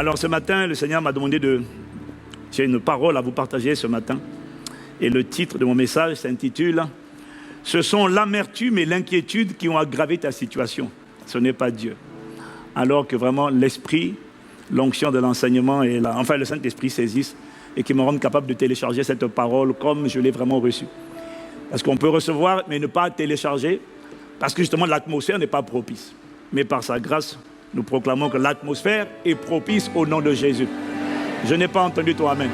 Alors ce matin, le Seigneur m'a demandé j'ai une parole à vous partager ce matin. Et le titre de mon message s'intitule « Ce sont l'amertume et l'inquiétude qui ont aggravé ta situation. Ce n'est pas Dieu. » Alors que vraiment l'Esprit, l'onction de l'enseignement et le Saint-Esprit saisissent et qui me rendent capable de télécharger cette parole comme je l'ai vraiment reçue. Parce qu'on peut recevoir mais ne pas télécharger parce que justement l'atmosphère n'est pas propice. Mais par sa grâce, nous proclamons que l'atmosphère est propice au nom de Jésus. Je n'ai pas entendu ton amen.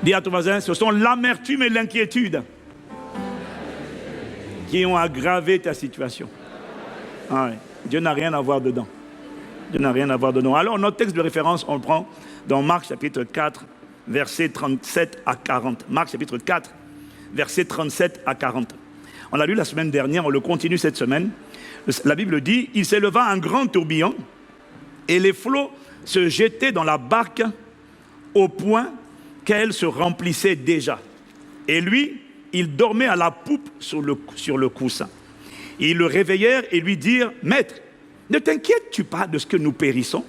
Dis à ton voisin, ce sont l'amertume et l'inquiétude qui ont aggravé ta situation. Ah ouais. Dieu n'a rien à voir dedans. Dieu n'a rien à voir dedans. Alors notre texte de référence, on le prend dans Marc chapitre 4, versets 37 à 40. Marc chapitre 4, versets 37 à 40. On l'a lu la semaine dernière, on le continue cette semaine. La Bible dit, il s'éleva un grand tourbillon et les flots se jetaient dans la barque au point qu'elle se remplissait déjà. Et lui, il dormait à la poupe sur le coussin. Ils le réveillèrent et lui dirent, « Maître, ne t'inquiètes-tu pas de ce que nous périssons ?»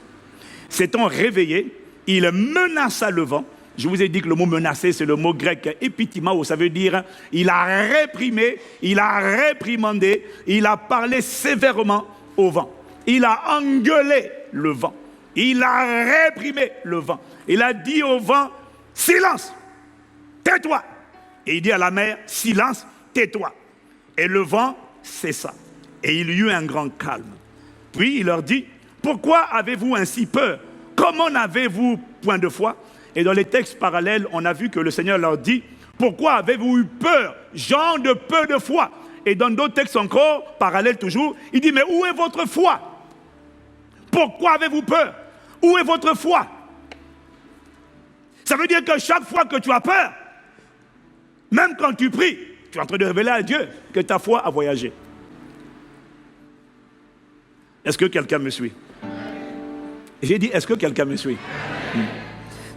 S'étant réveillé, il menaça le vent. Je vous ai dit que le mot menacer, c'est le mot grec epitimao, ça veut dire il a réprimé, il a réprimandé, il a parlé sévèrement au vent. Il a engueulé le vent. Il a réprimé le vent. Il a dit au vent, silence, tais-toi. Et il dit à la mer, silence, tais-toi. Et le vent cessa. Et il y eut un grand calme. Puis il leur dit, pourquoi avez-vous ainsi peur? Comment n'avez-vous point de foi? Et dans les textes parallèles, on a vu que le Seigneur leur dit, pourquoi avez-vous eu peur, gens de peu de foi? Et dans d'autres textes encore, parallèles toujours, il dit, mais où est votre foi? Pourquoi avez-vous peur? Où est votre foi? Ça veut dire que chaque fois que tu as peur, même quand tu pries, tu es en train de révéler à Dieu que ta foi a voyagé. Est-ce que quelqu'un me suit? J'ai dit, est-ce que quelqu'un me suit?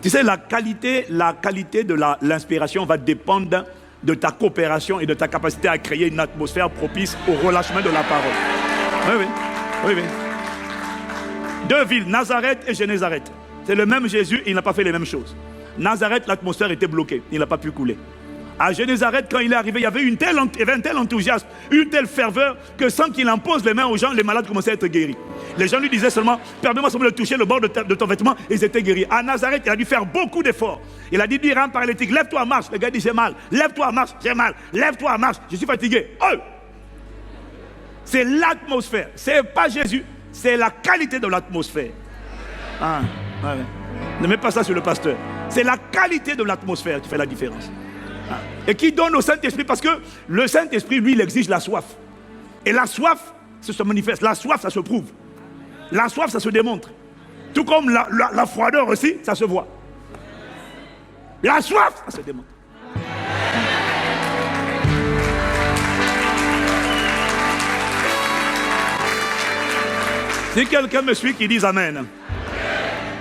Tu sais, la qualité de l'inspiration va dépendre de ta coopération et de ta capacité à créer une atmosphère propice au relâchement de la parole. Oui. Deux villes, Nazareth et Génézareth. C'est le même Jésus, il n'a pas fait les mêmes choses. Nazareth, l'atmosphère était bloquée, il n'a pas pu couler. À Génézareth, quand il est arrivé, il y avait un tel enthousiasme, une telle ferveur, que sans qu'il impose les mains aux gens, les malades commençaient à être guéris. Les gens lui disaient seulement, permets-moi seulement de toucher le bord de ton vêtement, et ils étaient guéris. À Nazareth, il a dû faire beaucoup d'efforts. Il a dit, dire à un paralytique, lève-toi, marche. Le gars dit, j'ai mal. Lève-toi, marche, j'ai mal. Lève-toi, marche, je suis fatigué. Oh! C'est l'atmosphère. C'est pas Jésus, c'est la qualité de l'atmosphère. Ne mets pas ça sur le pasteur. C'est la qualité de l'atmosphère qui fait la différence. Et qui donne au Saint-Esprit, parce que le Saint-Esprit, lui, il exige la soif. Et la soif, ça se manifeste. La soif, ça se prouve. La soif, ça se démontre. Tout comme la froideur aussi, ça se voit. La soif, ça se démontre. Si quelqu'un me suit, qui dise Amen.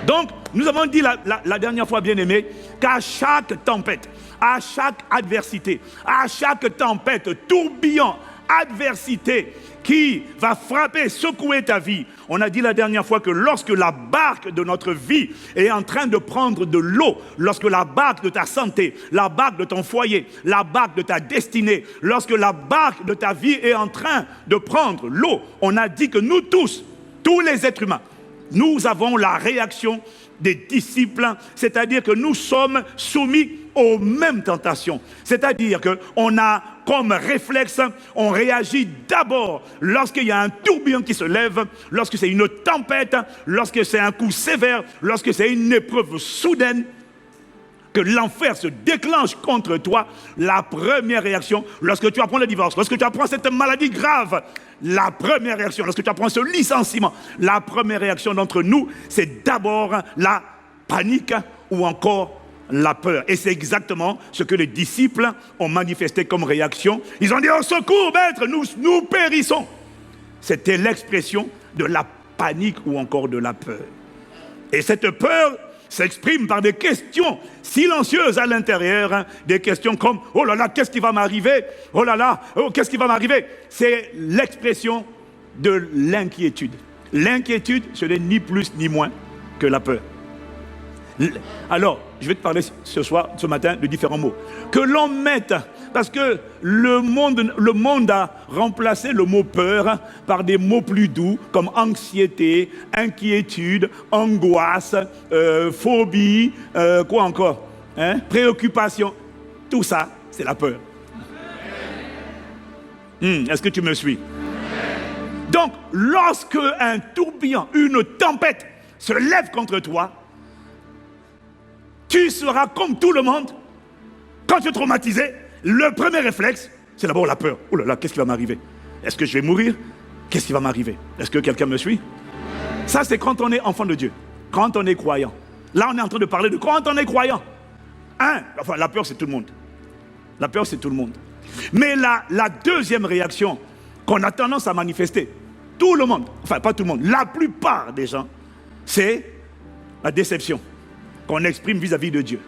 Donc, nous avons dit la dernière fois, bien aimé, qu'à chaque tempête, à chaque adversité, à chaque tempête, tourbillon, adversité qui va frapper, secouer ta vie. On a dit la dernière fois que lorsque la barque de notre vie est en train de prendre de l'eau, lorsque la barque de ta santé, la barque de ton foyer, la barque de ta destinée, lorsque la barque de ta vie est en train de prendre l'eau, on a dit que nous tous les êtres humains, nous avons la réaction des disciples, c'est-à-dire que nous sommes soumis aux mêmes tentations. C'est-à-dire qu'on a comme réflexe, on réagit d'abord lorsqu'il y a un tourbillon qui se lève, lorsque c'est une tempête, lorsque c'est un coup sévère, lorsque c'est une épreuve soudaine, que l'enfer se déclenche contre toi. La première réaction, lorsque tu apprends le divorce, lorsque tu apprends cette maladie grave, la première réaction, lorsque tu apprends ce licenciement, la première réaction d'entre nous, c'est d'abord la panique ou encore la peur. Et c'est exactement ce que les disciples ont manifesté comme réaction. Ils ont dit, au secours, maître, nous périssons. C'était l'expression de la panique ou encore de la peur. Et cette peur s'exprime par des questions silencieuses à l'intérieur, des questions comme « Oh là là, qu'est-ce qui va m'arriver? Oh là là, oh, qu'est-ce qui va m'arriver ?» C'est l'expression de l'inquiétude. L'inquiétude, ce n'est ni plus ni moins que la peur. Alors, je vais te parler ce matin de différents mots. Que l'on mette, parce que le monde a remplacé le mot peur par des mots plus doux comme anxiété, inquiétude, angoisse, phobie, quoi encore, préoccupation. Tout ça, c'est la peur. Est-ce que tu me suis? Donc, lorsque un tourbillon, une tempête se lève contre toi, tu seras comme tout le monde. Quand tu es traumatisé, le premier réflexe, c'est d'abord la peur. Oh là là, qu'est-ce qui va m'arriver? Est-ce que je vais mourir? Qu'est-ce qui va m'arriver? Est-ce que quelqu'un me suit? Ça, c'est quand on est enfant de Dieu, quand on est croyant. Là, on est en train de parler de quand on est croyant. Enfin, la peur, c'est tout le monde. La peur, c'est tout le monde. Mais la deuxième réaction qu'on a tendance à manifester, tout le monde, enfin pas tout le monde, la plupart des gens, c'est la déception qu'on exprime vis-à-vis de Dieu.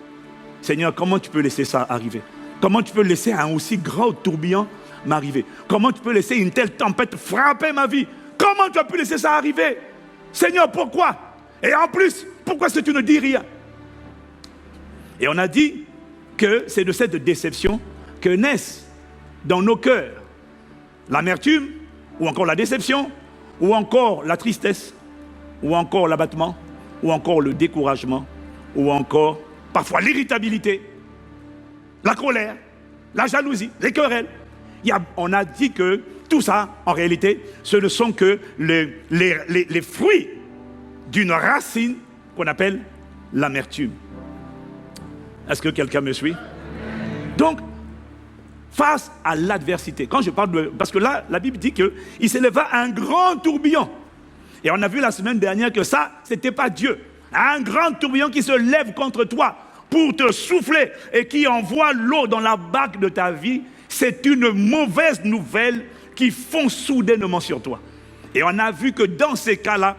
Seigneur, comment tu peux laisser ça arriver? Comment tu peux laisser un aussi grand tourbillon m'arriver? Comment tu peux laisser une telle tempête frapper ma vie? Comment tu as pu laisser ça arriver? Seigneur, pourquoi? Et en plus, pourquoi est-ce que tu ne dis rien? Et on a dit que c'est de cette déception que naissent dans nos cœurs l'amertume, ou encore la déception, ou encore la tristesse, ou encore l'abattement, ou encore le découragement, ou encore parfois l'irritabilité, la colère, la jalousie, les querelles. On a dit que tout ça, en réalité, ce ne sont que les fruits d'une racine qu'on appelle l'amertume. Est-ce que quelqu'un me suit? Donc, face à l'adversité, quand je parle de... Parce que là, la Bible dit qu'il s'éleva un grand tourbillon. Et on a vu la semaine dernière que ça, ce n'était pas Dieu. Un grand tourbillon qui se lève contre toi pour te souffler et qui envoie l'eau dans la bague de ta vie, c'est une mauvaise nouvelle qui fond soudainement sur toi. Et on a vu que dans ces cas-là,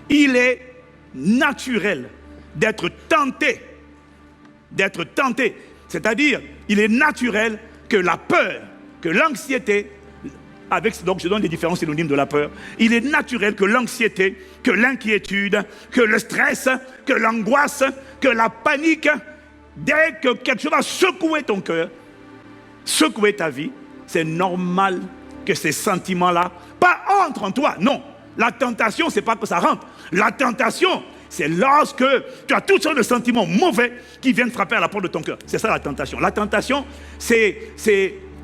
il est naturel d'être tenté. C'est-à-dire, il est naturel que la peur, que l'anxiété, donc je donne les différents synonymes de la peur, il est naturel que l'anxiété, que l'inquiétude, que le stress, que l'angoisse, que la panique, dès que quelque chose va secouer ton cœur, secouer ta vie, c'est normal que ces sentiments-là, pas entrent en toi, non. La tentation, c'est pas que ça rentre. La tentation, c'est lorsque tu as toutes sortes de sentiments mauvais qui viennent frapper à la porte de ton cœur. C'est ça la tentation. La tentation, c'est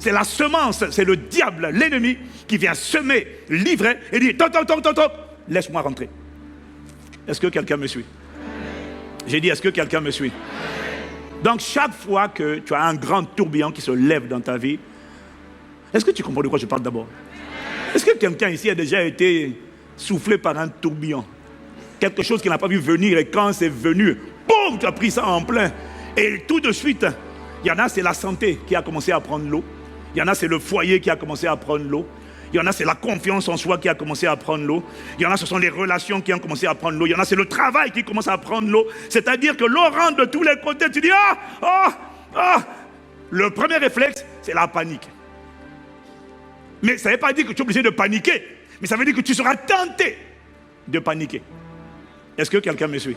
la semence, c'est le diable, l'ennemi qui vient semer, livrer et dire top, laisse-moi rentrer. Est-ce que quelqu'un me suit? J'ai dit, est-ce que quelqu'un me suit? Donc chaque fois que tu as un grand tourbillon qui se lève dans ta vie, est-ce que tu comprends de quoi je parle d'abord? Est-ce que quelqu'un ici a déjà été soufflé par un tourbillon? Quelque chose qu'il n'a pas vu venir, et quand c'est venu, boum, tu as pris ça en plein. Et tout de suite, il y en a, c'est la santé qui a commencé à prendre l'eau. Il y en a, c'est le foyer qui a commencé à prendre l'eau. Il y en a, c'est la confiance en soi qui a commencé à prendre l'eau. Il y en a, ce sont les relations qui ont commencé à prendre l'eau. Il y en a, c'est le travail qui commence à prendre l'eau. C'est-à-dire que l'eau rentre de tous les côtés. Tu dis, Le premier réflexe, c'est la panique. Mais ça ne veut pas dire que tu es obligé de paniquer. Mais ça veut dire que tu seras tenté de paniquer. Est-ce que quelqu'un me suit?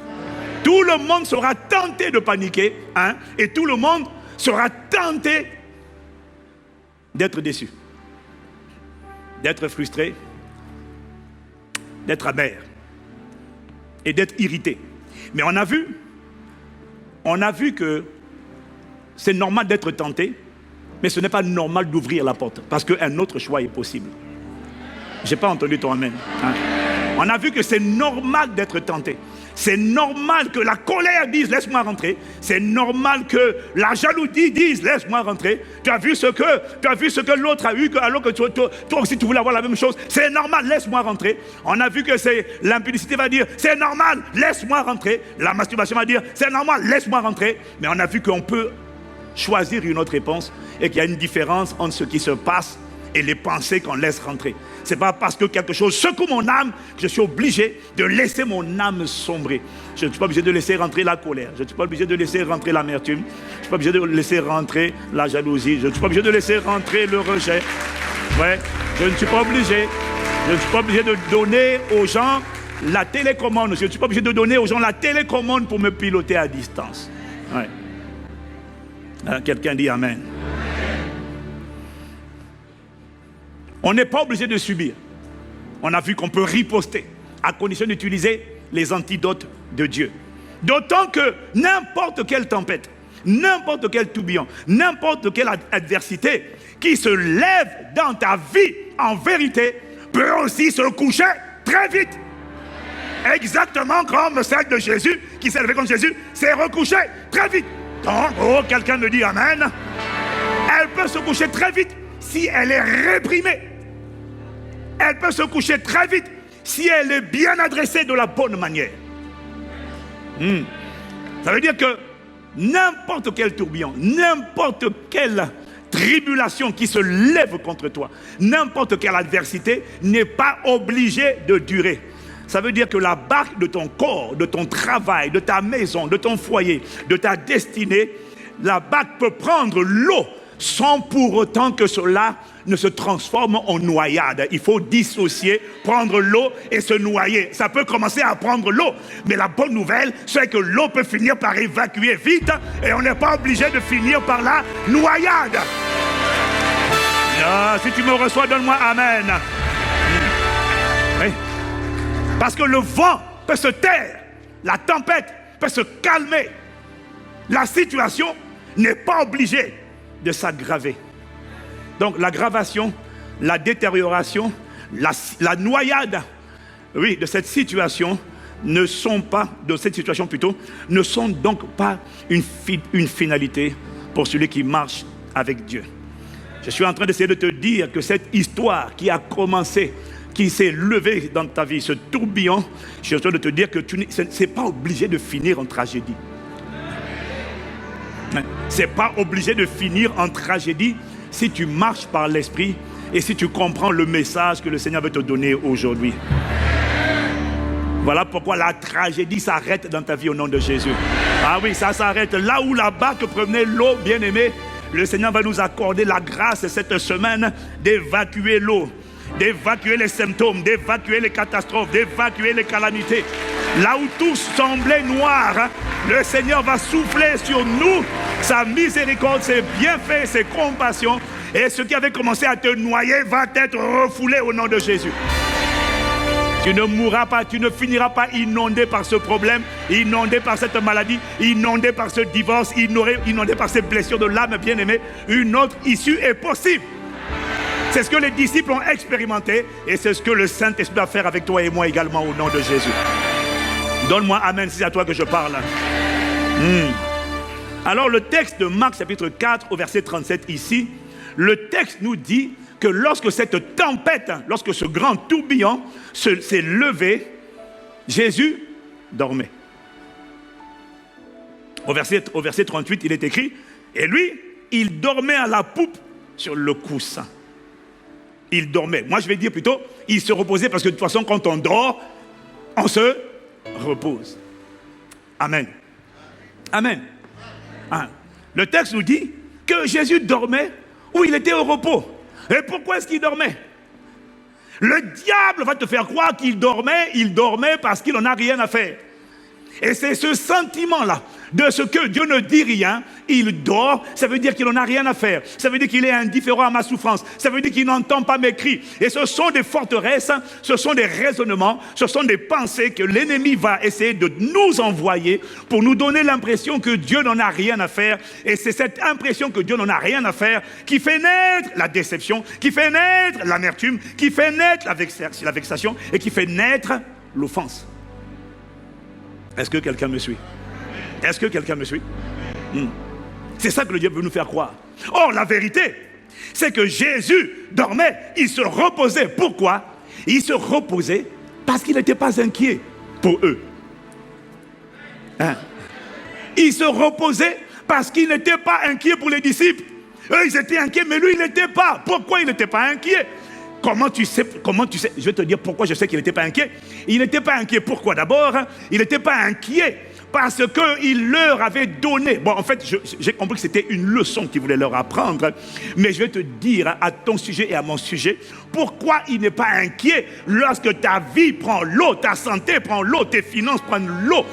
Tout le monde sera tenté de paniquer, et tout le monde sera tenté d'être déçu, d'être frustré, d'être amer et d'être irrité. Mais on a vu que c'est normal d'être tenté, mais ce n'est pas normal d'ouvrir la porte, parce qu'un autre choix est possible. Je n'ai pas entendu ton amen. On a vu que c'est normal d'être tenté. C'est normal que la colère dise laisse-moi rentrer. C'est normal que la jalousie dise laisse-moi rentrer. Tu as vu ce que l'autre a eu, alors que toi aussi tu voulais avoir la même chose. C'est normal, laisse-moi rentrer. On a vu que l'impudicité va dire c'est normal, laisse-moi rentrer. La masturbation va dire c'est normal, laisse-moi rentrer. Mais on a vu qu'on peut choisir une autre réponse et qu'il y a une différence entre ce qui se passe et les pensées qu'on laisse rentrer. Ce n'est pas parce que quelque chose secoue mon âme que je suis obligé de laisser mon âme sombrer. Je ne suis pas obligé de laisser rentrer la colère. Je ne suis pas obligé de laisser rentrer l'amertume. Je ne suis pas obligé de laisser rentrer la jalousie. Je ne suis pas obligé de laisser rentrer le rejet. Ouais, je ne suis pas obligé. Je ne suis pas obligé de donner aux gens la télécommande. Je ne suis pas obligé de donner aux gens la télécommande pour me piloter à distance. Ouais. Quelqu'un dit Amen. On n'est pas obligé de subir. On a vu qu'on peut riposter à condition d'utiliser les antidotes de Dieu. D'autant que n'importe quelle tempête, n'importe quel tourbillon, n'importe quelle adversité qui se lève dans ta vie, en vérité, peut aussi se coucher très vite. Exactement comme celle de Jésus, qui s'est levée contre Jésus, s'est recouchée très vite. Donc, quelqu'un me dit Amen. Elle peut se coucher très vite si elle est réprimée. Elle peut se coucher très vite si elle est bien adressée de la bonne manière. Ça veut dire que n'importe quel tourbillon, n'importe quelle tribulation qui se lève contre toi, n'importe quelle adversité n'est pas obligée de durer. Ça veut dire que la barque de ton corps, de ton travail, de ta maison, de ton foyer, de ta destinée, la barque peut prendre l'eau sans pour autant que cela ne se transforme en noyade. Il faut dissocier, prendre l'eau et se noyer. Ça peut commencer à prendre l'eau, mais la bonne nouvelle, c'est que l'eau peut finir par évacuer vite et on n'est pas obligé de finir par la noyade. Ah, si tu me reçois, donne-moi Amen. Oui. Parce que le vent peut se taire, la tempête peut se calmer. La situation n'est pas obligée de s'aggraver. Donc l'aggravation, la détérioration, la noyade, oui, de cette situation ne sont donc pas une finalité pour celui qui marche avec Dieu. Je suis en train d'essayer de te dire que cette histoire qui a commencé, qui s'est levée dans ta vie, ce tourbillon, je suis en train de te dire que ce n'est pas obligé de finir en tragédie. Ce n'est pas obligé de finir en tragédie si tu marches par l'esprit et si tu comprends le message que le Seigneur veut te donner aujourd'hui. Voilà pourquoi la tragédie s'arrête dans ta vie au nom de Jésus. Ah oui, ça s'arrête. Là où la barque prenait l'eau, bien-aimé, le Seigneur va nous accorder la grâce cette semaine d'évacuer l'eau, d'évacuer les symptômes, d'évacuer les catastrophes, d'évacuer les calamités. Là où tout semblait noir, le Seigneur va souffler sur nous sa miséricorde, ses bienfaits, ses compassions. Et ce qui avait commencé à te noyer va être refoulé au nom de Jésus. Tu ne mourras pas, tu ne finiras pas inondé par ce problème, inondé par cette maladie, inondé par ce divorce, inondé par ces blessures de l'âme bien-aimée. Une autre issue est possible. C'est ce que les disciples ont expérimenté et c'est ce que le Saint-Esprit va faire avec toi et moi également au nom de Jésus. Donne-moi Amen si c'est à toi que je parle. Alors le texte de Marc chapitre 4 au verset 37 ici, le texte nous dit que lorsque cette tempête, lorsque ce grand tourbillon s'est levé, Jésus dormait. Au verset 38, il est écrit, et lui, il dormait à la poupe sur le coussin. Il dormait. Moi, je vais dire plutôt, il se reposait parce que de toute façon, quand on dort, on se repose. Amen. Amen. Ah. Le texte nous dit que Jésus dormait où il était au repos. Et pourquoi est-ce qu'il dormait? Le diable va te faire croire qu'il dormait parce qu'il n'en a rien à faire. Et c'est ce sentiment-là, de ce que Dieu ne dit rien, il dort, ça veut dire qu'il n'en a rien à faire. Ça veut dire qu'il est indifférent à ma souffrance. Ça veut dire qu'il n'entend pas mes cris. Et ce sont des forteresses, ce sont des raisonnements, ce sont des pensées que l'ennemi va essayer de nous envoyer pour nous donner l'impression que Dieu n'en a rien à faire. Et c'est cette impression que Dieu n'en a rien à faire qui fait naître la déception, qui fait naître l'amertume, qui fait naître la vexation et qui fait naître l'offense. Est-ce que quelqu'un me suit? Est-ce que quelqu'un me suit? C'est ça que le diable veut nous faire croire. Or, la vérité, c'est que Jésus dormait, il se reposait. Pourquoi? Il se reposait parce qu'il n'était pas inquiet pour eux. Il se reposait parce qu'il n'était pas inquiet pour les disciples. Eux, ils étaient inquiets, mais lui, il n'était pas. Pourquoi il n'était pas inquiet? Comment tu sais? Je vais te dire pourquoi je sais qu'il n'était pas inquiet. Il n'était pas inquiet. Pourquoi? D'abord, il n'était pas inquiet parce qu'il leur avait donné. Bon, en fait, j'ai compris que c'était une leçon qu'il voulait leur apprendre. Mais je vais te dire à ton sujet et à mon sujet, pourquoi il n'est pas inquiet lorsque ta vie prend l'eau, ta santé prend l'eau, tes finances prennent l'eau,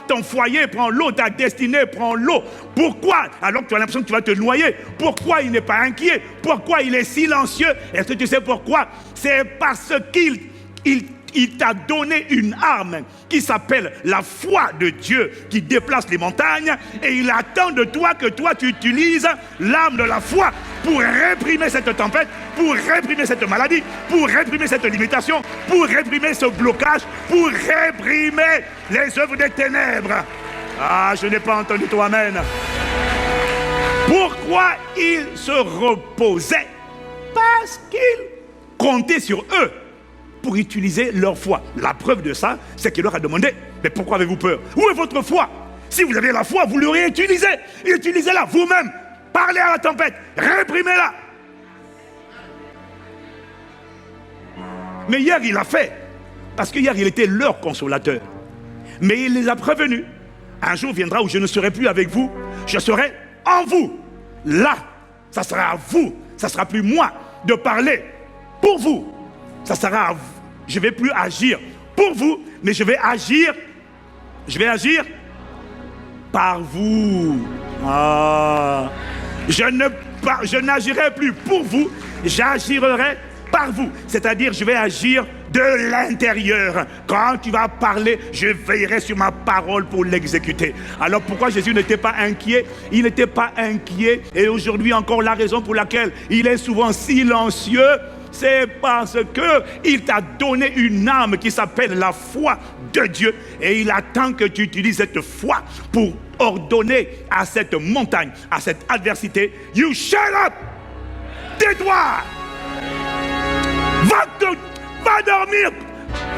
ton foyer prend l'eau, ta destinée prend l'eau. Pourquoi, alors que tu as l'impression que tu vas te noyer, pourquoi il n'est pas inquiet? Pourquoi il est silencieux? Est-ce que tu sais pourquoi? C'est parce qu'il t'a donné une arme qui s'appelle la foi de Dieu qui déplace les montagnes, et il attend de toi que toi tu utilises l'arme de la foi pour réprimer cette tempête, pour réprimer cette maladie, pour réprimer cette limitation, pour réprimer ce blocage, pour réprimer les œuvres des ténèbres. Ah, je n'ai pas entendu ton amen. Pourquoi il se reposait? Parce qu'il comptait sur eux pour utiliser leur foi. La preuve de ça, c'est qu'il leur a demandé, mais pourquoi avez-vous peur? Où est votre foi? Si vous avez la foi, vous l'auriez utilisée. Utilisez-la vous-même. Parlez à la tempête, réprimez-la. Mais hier, il l'a fait, parce que hier, il était leur consolateur. Mais il les a prévenus. Un jour viendra où je ne serai plus avec vous, je serai en vous. Là, ça sera à vous, ça sera plus moi de parler pour vous. Ça sera à vous. Je ne vais plus agir pour vous, mais je vais agir par vous. Ah. Je n'agirai plus pour vous, j'agirai par vous. C'est-à-dire, je vais agir de l'intérieur. Quand tu vas parler, je veillerai sur ma parole pour l'exécuter. Alors pourquoi Jésus n'était pas inquiet? Il n'était pas inquiet. Et aujourd'hui encore, la raison pour laquelle il est souvent silencieux, c'est parce qu'il t'a donné une arme qui s'appelle la foi de Dieu. Et il attend que tu utilises cette foi pour ordonner à cette montagne, à cette adversité, you shut up! Tais-toi! Va dormir!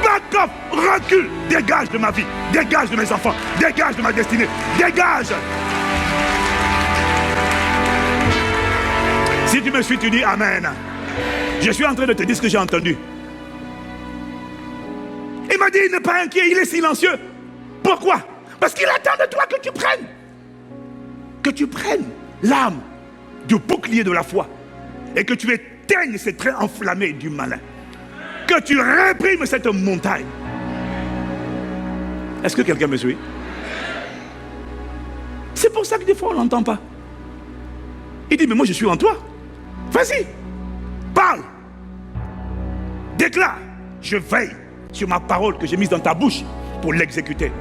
Back up! Recule! Dégage de ma vie! Dégage de mes enfants! Dégage de ma destinée! Dégage! Si tu me suis, tu dis Amen. Je suis en train de te dire ce que j'ai entendu. Il m'a dit, il n'est pas inquiet, il est silencieux. Pourquoi? Parce qu'il attend de toi que tu prennes l'âme du bouclier de la foi et que tu éteignes ces traits enflammés du malin. Que tu réprimes cette montagne. Est-ce que quelqu'un me suit? C'est pour ça que des fois on ne l'entend pas. Il dit, mais moi je suis en toi. Vas-y, parle, déclare. Je veille sur ma parole que j'ai mise dans ta bouche pour l'exécuter.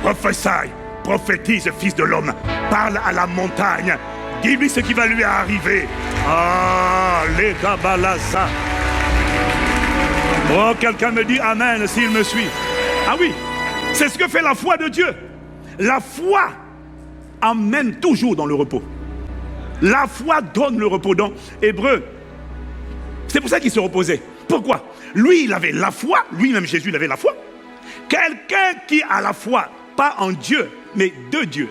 Prophétie, prophétise, fils de l'homme. Parle à la montagne. Dis-lui ce qui va lui arriver. Ah, les gabalasa. Oh, quelqu'un me dit Amen s'il me suit. Ah oui, c'est ce que fait la foi de Dieu. La foi emmène toujours dans le repos. La foi donne le repos. Dans Hébreu, c'est pour ça qu'il se reposait. Pourquoi? Lui, il avait la foi. Lui-même, Jésus, il avait la foi. Quelqu'un qui a la foi, pas en Dieu, mais de Dieu.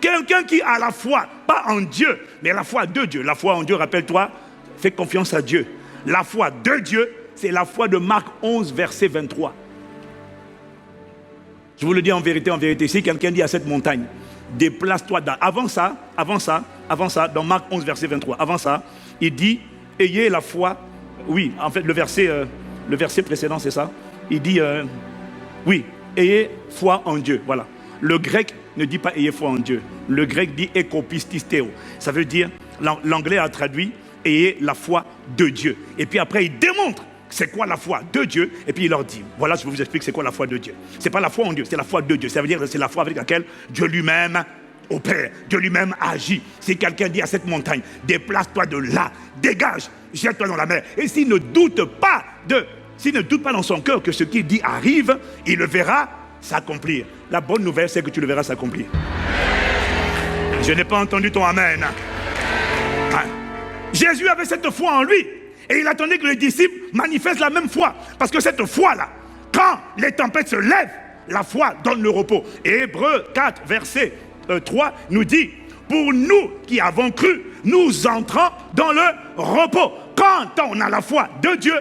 Quelqu'un qui a la foi, pas en Dieu, mais la foi de Dieu. La foi en Dieu, rappelle-toi, fais confiance à Dieu. La foi de Dieu, c'est la foi de Marc 11, verset 23. Je vous le dis en vérité, si quelqu'un dit à cette montagne, déplace-toi avant ça, dans Marc 11, verset 23, avant ça, il dit, ayez la foi, oui, en fait, le verset précédent, c'est ça, il dit, oui, ayez foi en Dieu, voilà. Le grec ne dit pas ayez foi en Dieu, le grec dit ekopististeo, ça veut dire, l'anglais a traduit, ayez la foi de Dieu. Et puis après, il démontre c'est quoi la foi de Dieu. Et puis il leur dit, voilà, je vous explique c'est quoi la foi de Dieu. C'est pas la foi en Dieu, c'est la foi de Dieu. Ça veut dire que c'est la foi avec laquelle Dieu lui-même opère, Dieu lui-même agit. Si quelqu'un dit à cette montagne, déplace-toi de là, dégage, jette-toi dans la mer. Et s'il ne doute pas dans son cœur que ce qu'il dit arrive, il le verra s'accomplir. La bonne nouvelle, c'est que tu le verras s'accomplir. Je n'ai pas entendu ton amen. Jésus avait cette foi en lui. Et il attendait que les disciples manifestent la même foi. Parce que cette foi-là, quand les tempêtes se lèvent, la foi donne le repos. Et Hébreux 4, verset 3 nous dit, pour nous qui avons cru, nous entrons dans le repos. Quand on a la foi de Dieu,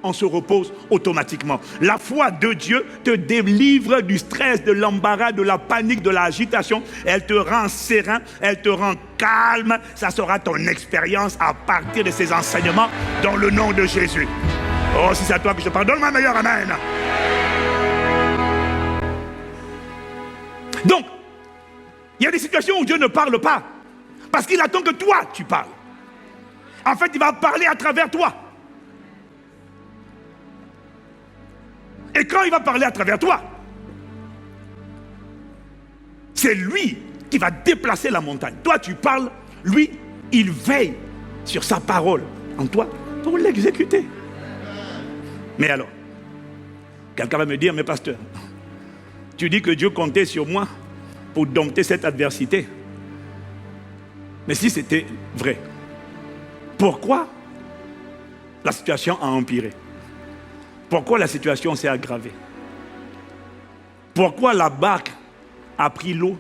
on se repose automatiquement. La foi de Dieu te délivre du stress, de l'embarras, de la panique, de l'agitation. Elle te rend serein, elle te rend calme. Ça sera ton expérience à partir de ces enseignements dans le nom de Jésus. Oh, si c'est à toi que je parle, donne-moi un meilleur amen. Donc, il y a des situations où Dieu ne parle pas parce qu'il attend que toi, tu parles. En fait, il va parler à travers toi. Et quand il va parler à travers toi, c'est lui qui va déplacer la montagne. Toi, tu parles, lui, il veille sur sa parole en toi pour l'exécuter. Mais alors, quelqu'un va me dire, mais pasteur, tu dis que Dieu comptait sur moi pour dompter cette adversité. Mais si c'était vrai, pourquoi la situation a empiré? Pourquoi la situation s'est aggravée? Pourquoi la barque a pris l'eau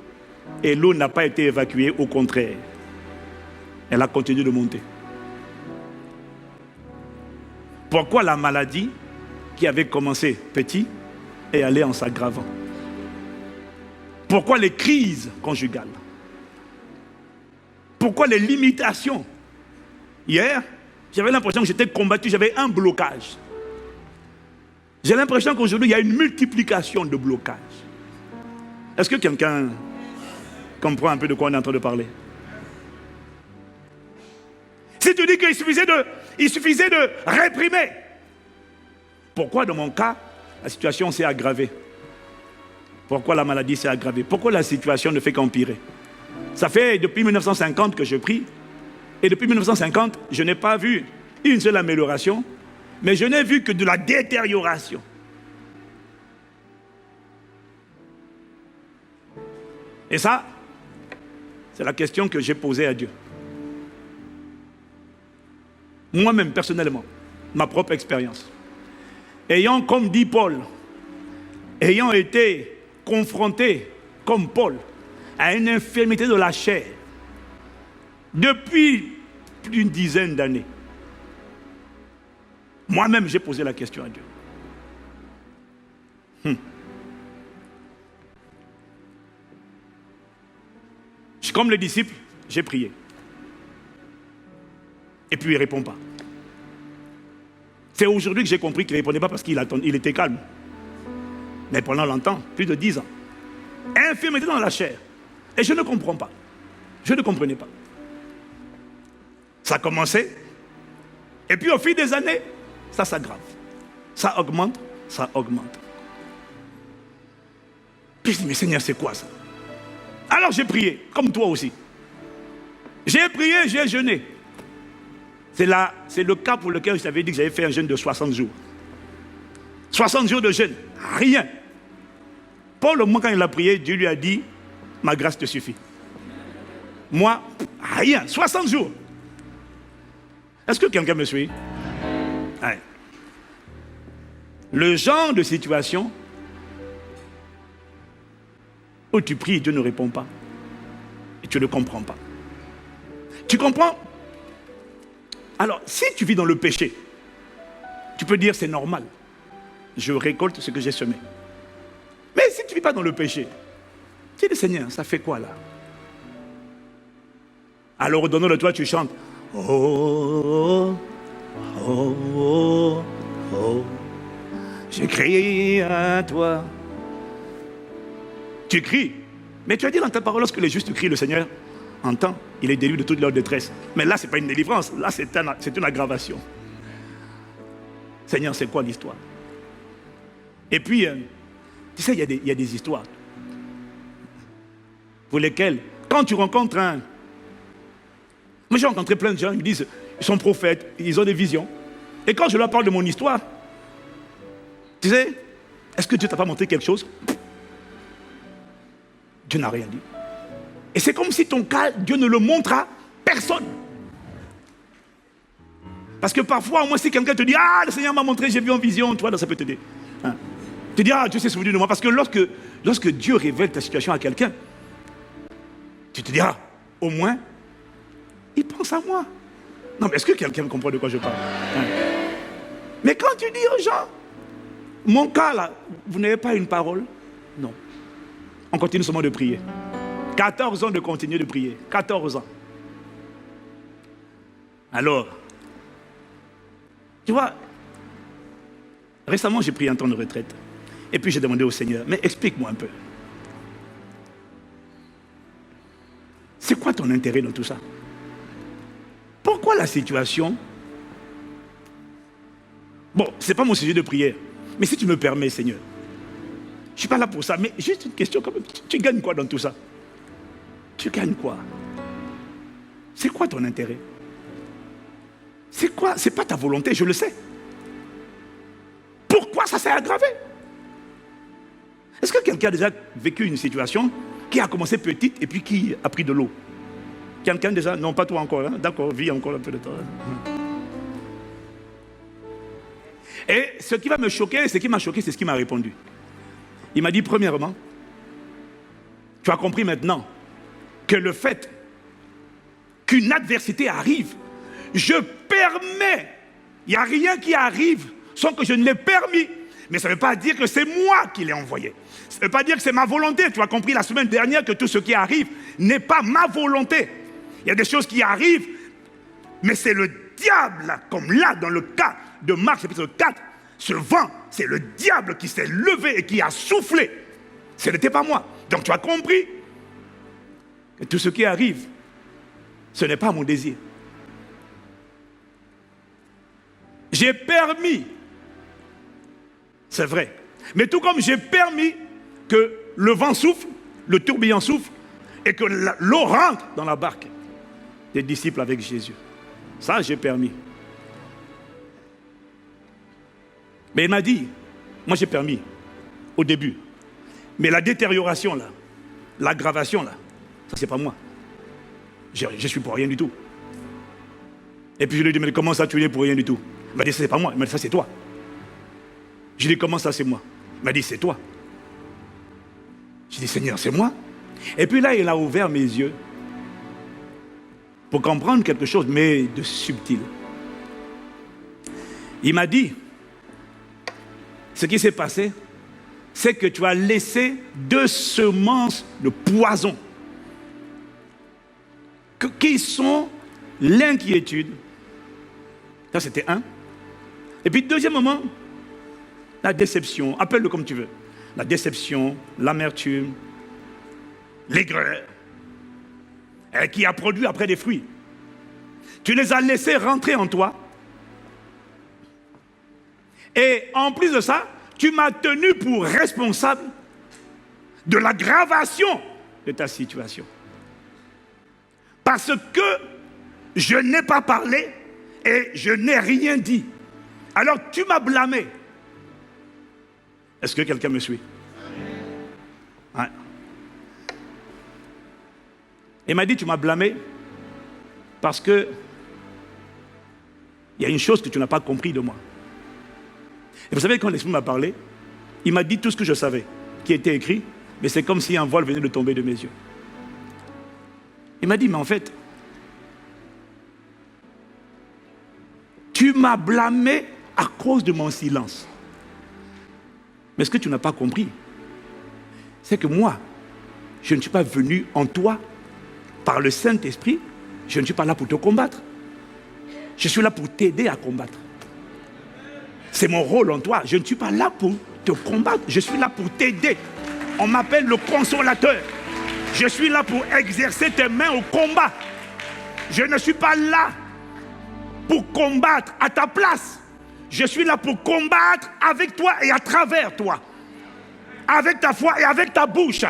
et l'eau n'a pas été évacuée? Au contraire, elle a continué de monter. Pourquoi la maladie qui avait commencé petit est allée en s'aggravant? Pourquoi les crises conjugales? Pourquoi les limitations? Hier, j'avais l'impression que j'étais combattu, j'avais un blocage. J'ai l'impression qu'aujourd'hui, il y a une multiplication de blocages. Est-ce que quelqu'un comprend un peu de quoi on est en train de parler? Si tu dis qu'il suffisait de réprimer, pourquoi dans mon cas, la situation s'est aggravée? Pourquoi la maladie s'est aggravée? Pourquoi la situation ne fait qu'empirer? Ça fait depuis 1950 que je prie. Et depuis 1950, je n'ai pas vu une seule amélioration, mais je n'ai vu que de la détérioration. Et ça, c'est la question que j'ai posée à Dieu. Moi-même, personnellement, ma propre expérience. Ayant, comme dit Paul, ayant été confronté, comme Paul, à une infirmité de la chair, depuis plus d'une dizaine d'années, moi-même, j'ai posé la question à Dieu. Comme les disciples, j'ai prié. Et puis il ne répond pas. C'est aujourd'hui que j'ai compris qu'il ne répondait pas parce qu'il était calme. Mais pendant longtemps, plus de 10 ans, infirmité dans la chair. Et je ne comprends pas. Je ne comprenais pas. Ça a commencé. Et puis au fil des années, ça s'aggrave. Ça augmente, ça augmente. Puis je dis, mais Seigneur, c'est quoi ça? Alors j'ai prié, comme toi aussi. J'ai prié, j'ai jeûné. C'est le cas pour lequel je t'avais dit que j'avais fait un jeûne de 60 jours. 60 jours de jeûne, rien. Paul, au moment quand il a prié, Dieu lui a dit, ma grâce te suffit. Moi, rien, 60 jours. Est-ce que quelqu'un me suit? Ouais. Le genre de situation où tu pries et Dieu ne répond pas. Et tu ne comprends pas. Tu comprends? Alors, si tu vis dans le péché, tu peux dire c'est normal. Je récolte ce que j'ai semé. Mais si tu ne vis pas dans le péché, tu dis Seigneur, ça fait quoi là? Alors au dedans de toi, tu chantes. Oh, oh, oh, oh, j'ai crié à toi. Tu cries, mais tu as dit dans ta parole, lorsque les justes crient, le Seigneur entend, il est délivré de toute leur détresse. Mais là, ce n'est pas une délivrance, là, c'est une aggravation. Seigneur, c'est quoi l'histoire? Et puis, tu sais, il y a des histoires pour lesquelles, quand tu rencontres un... Moi, j'ai rencontré plein de gens, ils me disent, ils sont prophètes, ils ont des visions. Et quand je leur parle de mon histoire, tu sais, est-ce que Dieu ne t'a pas montré quelque chose? Dieu n'a rien dit. Et c'est comme si ton cas, Dieu ne le montre à personne. Parce que parfois, au moins, si quelqu'un te dit, ah, le Seigneur m'a montré, j'ai vu en vision, toi, ça peut t'aider. Hein? Tu dis, ah, Dieu s'est souvenu de moi. Parce que lorsque Dieu révèle ta situation à quelqu'un, tu te dis, ah, au moins, il pense à moi. Non, mais est-ce que quelqu'un comprend de quoi je parle? Hein? Mais quand tu dis aux gens, mon cas là, vous n'avez pas une parole? Non. On continue seulement de prier. 14 ans de continuer de prier. 14 ans. Alors, tu vois, récemment j'ai pris un temps de retraite. Et puis j'ai demandé au Seigneur, mais explique-moi un peu. C'est quoi ton intérêt dans tout ça? Pourquoi la situation? Bon, ce n'est pas mon sujet de prière. Mais si tu me permets, Seigneur. Je ne suis pas là pour ça, mais juste une question quand même. Tu gagnes quoi dans tout ça? Tu gagnes quoi? C'est quoi ton intérêt? C'est quoi? C'est pas ta volonté, je le sais. Pourquoi ça s'est aggravé? Est-ce que quelqu'un a déjà vécu une situation qui a commencé petite et puis qui a pris de l'eau? Quelqu'un déjà? Non, pas toi encore. Hein? D'accord, vis encore un peu de temps. Et ce qui va me choquer, ce qui m'a choqué, c'est ce qu'il m'a répondu. Il m'a dit, premièrement, tu as compris maintenant que le fait qu'une adversité arrive, je permets, il n'y a rien qui arrive sans que je ne l'ai permis. Mais ça ne veut pas dire que c'est moi qui l'ai envoyé. Ça ne veut pas dire que c'est ma volonté. Tu as compris la semaine dernière que tout ce qui arrive n'est pas ma volonté. Il y a des choses qui arrivent, mais c'est le diable, comme là dans le cas de Marc chapitre 4, ce vent, c'est le diable qui s'est levé et qui a soufflé. Ce n'était pas moi. Donc tu as compris que tout ce qui arrive, ce n'est pas mon désir. J'ai permis, c'est vrai, mais tout comme j'ai permis que le vent souffle, le tourbillon souffle, et que l'eau rentre dans la barque des disciples avec Jésus. Ça, j'ai permis. Mais il m'a dit, moi j'ai permis, au début. Mais la détérioration là, l'aggravation là, ça c'est pas moi. Je suis pour rien du tout. Et puis je lui ai dit, mais comment ça tu es pour rien du tout? Il m'a dit, ça c'est pas moi. Il m'a dit, ça c'est toi. Je lui ai dit, comment ça c'est moi? Il m'a dit, c'est toi. J'ai dit, Seigneur, c'est moi. Et puis là, il a ouvert mes yeux pour comprendre quelque chose, mais de subtil. Il m'a dit, ce qui s'est passé, c'est que tu as laissé 2 semences de poison qui sont l'inquiétude. Ça, c'était un. Et puis, deuxièmement, la déception. Appelle-le comme tu veux. La déception, l'amertume, l'aigreur, qui a produit après des fruits. Tu les as laissés rentrer en toi. Et en plus de ça, tu m'as tenu pour responsable de l'aggravation de ta situation. Parce que je n'ai pas parlé et je n'ai rien dit. Alors tu m'as blâmé. Est-ce que quelqu'un me suit? Ouais. Il m'a dit, tu m'as blâmé parce que il y a une chose que tu n'as pas compris de moi. Et vous savez, quand l'Esprit m'a parlé, il m'a dit tout ce que je savais, qui était écrit, mais c'est comme si un voile venait de tomber de mes yeux. Il m'a dit, mais en fait, tu m'as blâmé à cause de mon silence. Mais ce que tu n'as pas compris, c'est que moi, je ne suis pas venu en toi par le Saint-Esprit, je ne suis pas là pour te combattre. Je suis là pour t'aider à combattre. C'est mon rôle en toi. Je ne suis pas là pour te combattre. Je suis là pour t'aider. On m'appelle le consolateur. Je suis là pour exercer tes mains au combat. Je ne suis pas là pour combattre à ta place. Je suis là pour combattre avec toi et à travers toi. Avec ta foi et avec ta bouche.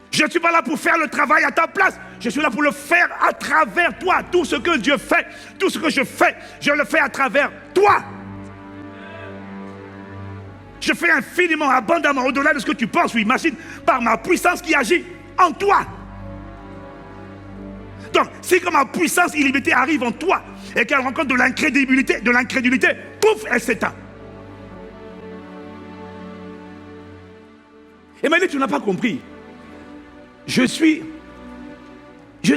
Je ne suis pas là pour faire le travail à ta place. Je suis là pour le faire à travers toi. Tout ce que Dieu fait, tout ce que je le fais à travers toi. Je fais infiniment, abondamment, au-delà de ce que tu penses ou imagines, par ma puissance qui agit en toi. Donc, si comme ma puissance illimitée arrive en toi et qu'elle rencontre de l'incrédulité, pouf, elle s'éteint. Et maintenant, tu n'as pas compris. Je ne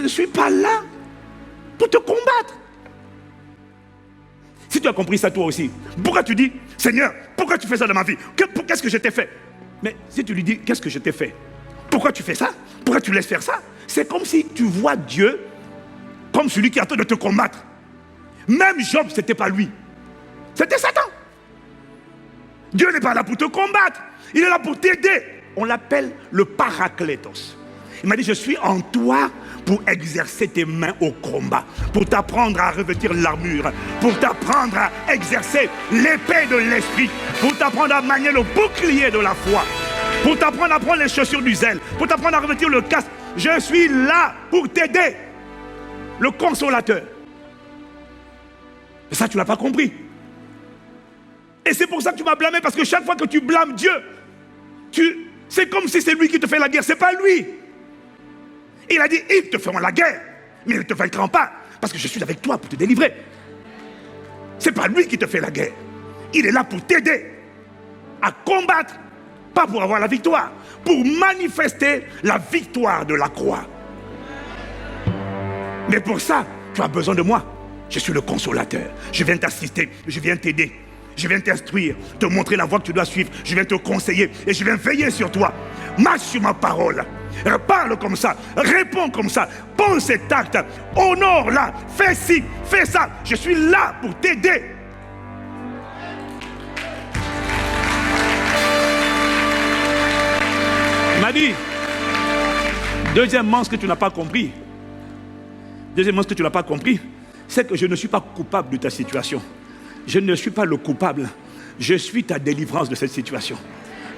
suis pas là pour te combattre. Si tu as compris ça toi aussi, pourquoi tu dis, Seigneur, pourquoi tu fais ça dans ma vie? Qu'est-ce que je t'ai fait? Mais si tu lui dis, qu'est-ce que je t'ai fait? Pourquoi tu fais ça? Pourquoi tu laisses faire ça? C'est comme si tu vois Dieu comme celui qui attend de te combattre. Même Job, ce n'était pas lui. C'était Satan. Dieu n'est pas là pour te combattre. Il est là pour t'aider. On l'appelle le Paraclétos. Il m'a dit, je suis en toi pour exercer tes mains au combat, pour t'apprendre à revêtir l'armure, pour t'apprendre à exercer l'épée de l'esprit, pour t'apprendre à manier le bouclier de la foi, pour t'apprendre à prendre les chaussures du zèle, pour t'apprendre à revêtir le casque. Je suis là pour t'aider, le consolateur. Et ça, tu ne l'as pas compris. Et c'est pour ça que tu m'as blâmé, parce que chaque fois que tu blâmes Dieu, c'est comme si c'est lui qui te fait la guerre, c'est pas lui. Il a dit, ils te feront la guerre, mais ils ne te vaincront pas, parce que je suis avec toi pour te délivrer. C'est pas lui qui te fait la guerre. Il est là pour t'aider à combattre, pas pour avoir la victoire, pour manifester la victoire de la croix. Mais pour ça, tu as besoin de moi. Je suis le consolateur. Je viens t'assister, je viens t'aider. Je viens t'instruire, te montrer la voie que tu dois suivre. Je viens te conseiller et je viens veiller sur toi. Marche sur ma parole. Parle comme ça. Réponds comme ça. Pose cet acte. Honore-la. Fais ci, fais ça. Je suis là pour t'aider. Il m'a dit, deuxièmement, ce que tu n'as pas compris, c'est que je ne suis pas coupable de ta situation. Je ne suis pas le coupable. Je suis ta délivrance de cette situation.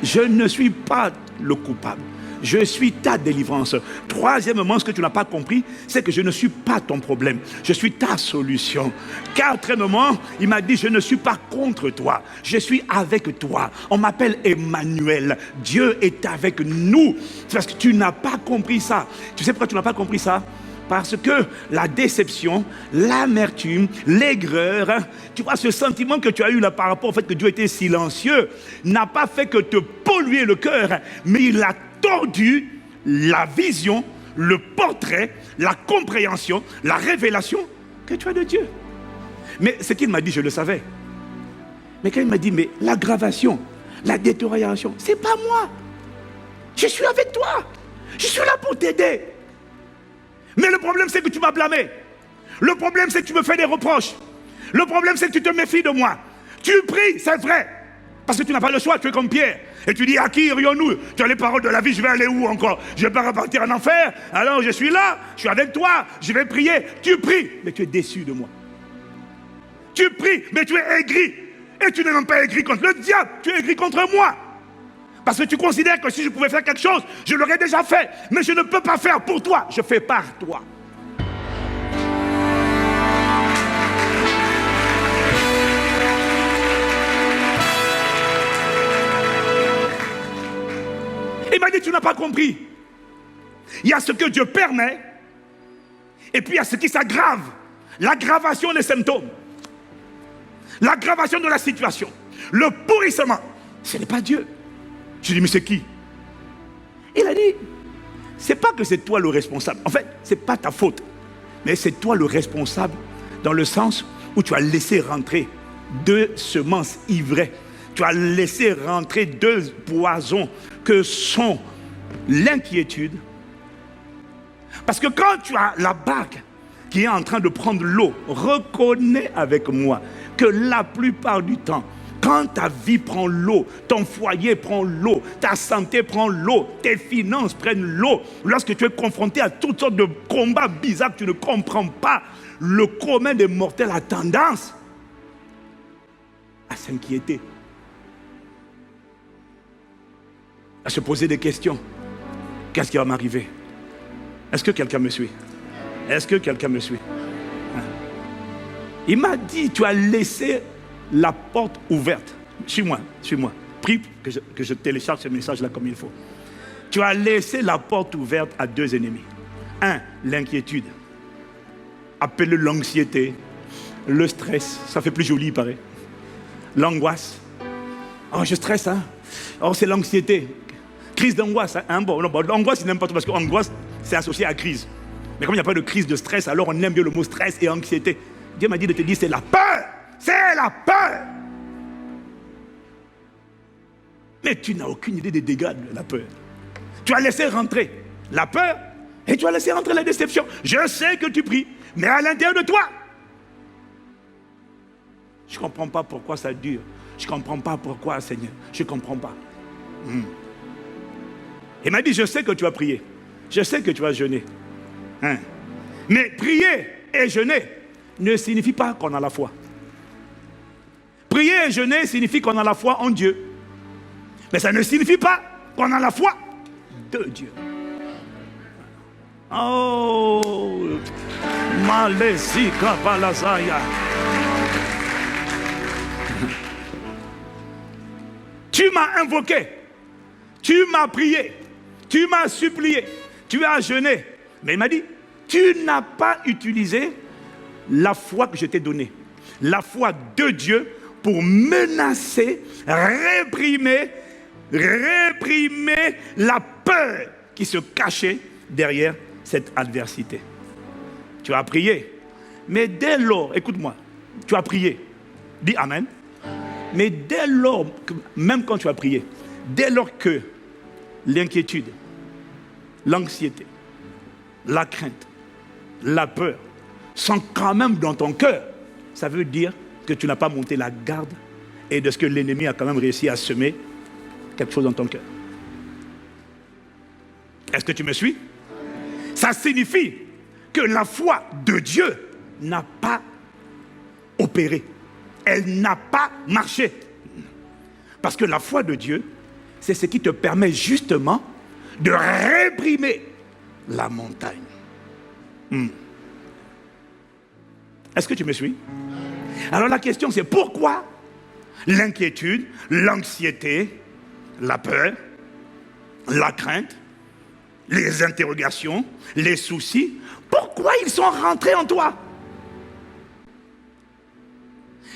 Je ne suis pas le coupable. Je suis ta délivrance. Troisièmement, ce que tu n'as pas compris, c'est que je ne suis pas ton problème. Je suis ta solution. Quatrièmement, il m'a dit, je ne suis pas contre toi. Je suis avec toi. On m'appelle Emmanuel. Dieu est avec nous. C'est parce que tu n'as pas compris ça. Tu sais pourquoi tu n'as pas compris ça? Parce que la déception, l'amertume, l'aigreur, tu vois, ce sentiment que tu as eu là par rapport au fait que Dieu était silencieux, n'a pas fait que te polluer le cœur, mais il a tordu la vision, le portrait, la compréhension, la révélation que tu as de Dieu. Mais ce qu'il m'a dit, je le savais. Mais quand il m'a dit, mais l'aggravation, la détérioration, c'est pas moi. Je suis avec toi. Je suis là pour t'aider. Mais le problème, c'est que tu m'as blâmé. Le problème, c'est que tu me fais des reproches. Le problème, c'est que tu te méfies de moi. Tu pries, c'est vrai. Parce que tu n'as pas le choix, tu es comme Pierre. Et tu dis, à qui irions-nous? Tu as les paroles de la vie, je vais aller où encore? Je ne vais pas repartir en enfer. Alors je suis là, je suis avec toi, je vais prier. Tu pries, mais tu es déçu de moi. Tu pries, mais tu es aigri. Et tu n'es même pas aigri contre le diable, tu es aigri contre moi. Parce que tu considères que si je pouvais faire quelque chose, je l'aurais déjà fait. Mais je ne peux pas faire pour toi, je fais par toi. Il m'a dit, tu n'as pas compris. Il y a ce que Dieu permet, et puis il y a ce qui s'aggrave. L'aggravation des symptômes. L'aggravation de la situation. Le pourrissement. Ce n'est pas Dieu. Je dis, mais c'est qui? Il a dit, c'est pas que c'est toi le responsable. En fait, c'est pas ta faute. Mais c'est toi le responsable dans le sens où tu as laissé rentrer 2 semences ivrées. Tu as laissé rentrer 2 poisons que sont l'inquiétude. Parce que quand tu as la barque qui est en train de prendre l'eau, reconnais avec moi que la plupart du temps, quand ta vie prend l'eau, ton foyer prend l'eau, ta santé prend l'eau, tes finances prennent l'eau, lorsque tu es confronté à toutes sortes de combats bizarres que tu ne comprends pas, le commun des mortels a tendance à s'inquiéter, à se poser des questions. Qu'est-ce qui va m'arriver? Est-ce que quelqu'un me suit? Est-ce que quelqu'un me suit? Il m'a dit, tu as laissé la porte ouverte. Suis-moi. Prie que je télécharge ce message-là comme il faut. Tu as laissé la porte ouverte à 2 ennemis. 1, l'inquiétude. Appelle-le l'anxiété, le stress. Ça fait plus joli, il paraît. L'angoisse. Oh, je stresse, hein. Oh, c'est l'anxiété. Crise d'angoisse, hein. Bon, l'angoisse, il n'aime pas trop parce que angoisse, c'est associé à crise. Mais comme il n'y a pas de crise de stress, alors on aime bien le mot stress et anxiété. Dieu m'a dit de te dire, c'est la peur c'est la peur. Mais tu n'as aucune idée des dégâts de la peur. Tu as laissé rentrer la peur et tu as laissé rentrer la déception. Je sais que tu pries, mais à l'intérieur de toi, je ne comprends pas pourquoi ça dure. Je ne comprends pas pourquoi, Seigneur. Je ne comprends pas. Il m'a dit, je sais que tu as prié. Je sais que tu as jeûné. Mais prier et jeûner ne signifie pas qu'on a la foi. Prier et jeûner signifie qu'on a la foi en Dieu. Mais ça ne signifie pas qu'on a la foi de Dieu. Oh, Malezika Balazaya. Tu m'as invoqué, tu m'as prié, tu m'as supplié, tu as jeûné. Mais il m'a dit, tu n'as pas utilisé la foi que je t'ai donnée. La foi de Dieu pour menacer, réprimer la peur qui se cachait derrière cette adversité. Tu as prié. Mais dès lors, écoute-moi, tu as prié. Dis Amen. Mais dès lors, même quand tu as prié, dès lors que l'inquiétude, l'anxiété, la crainte, la peur sont quand même dans ton cœur, ça veut dire que tu n'as pas monté la garde et de ce que l'ennemi a quand même réussi à semer quelque chose dans ton cœur. Est-ce que tu me suis? Ça signifie que la foi de Dieu n'a pas opéré. Elle n'a pas marché. Parce que la foi de Dieu, c'est ce qui te permet justement de réprimer la montagne. Est-ce que tu me suis? Alors la question c'est pourquoi l'inquiétude, l'anxiété, la peur, la crainte, les interrogations, les soucis, pourquoi ils sont rentrés en toi?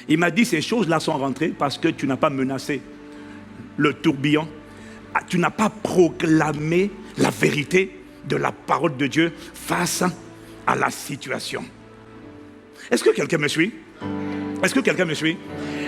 Il m'a dit ces choses-là sont rentrées parce que tu n'as pas menacé le tourbillon. Tu n'as pas proclamé la vérité de la parole de Dieu face à la situation. Est-ce que quelqu'un me suit? Est-ce que quelqu'un me suit?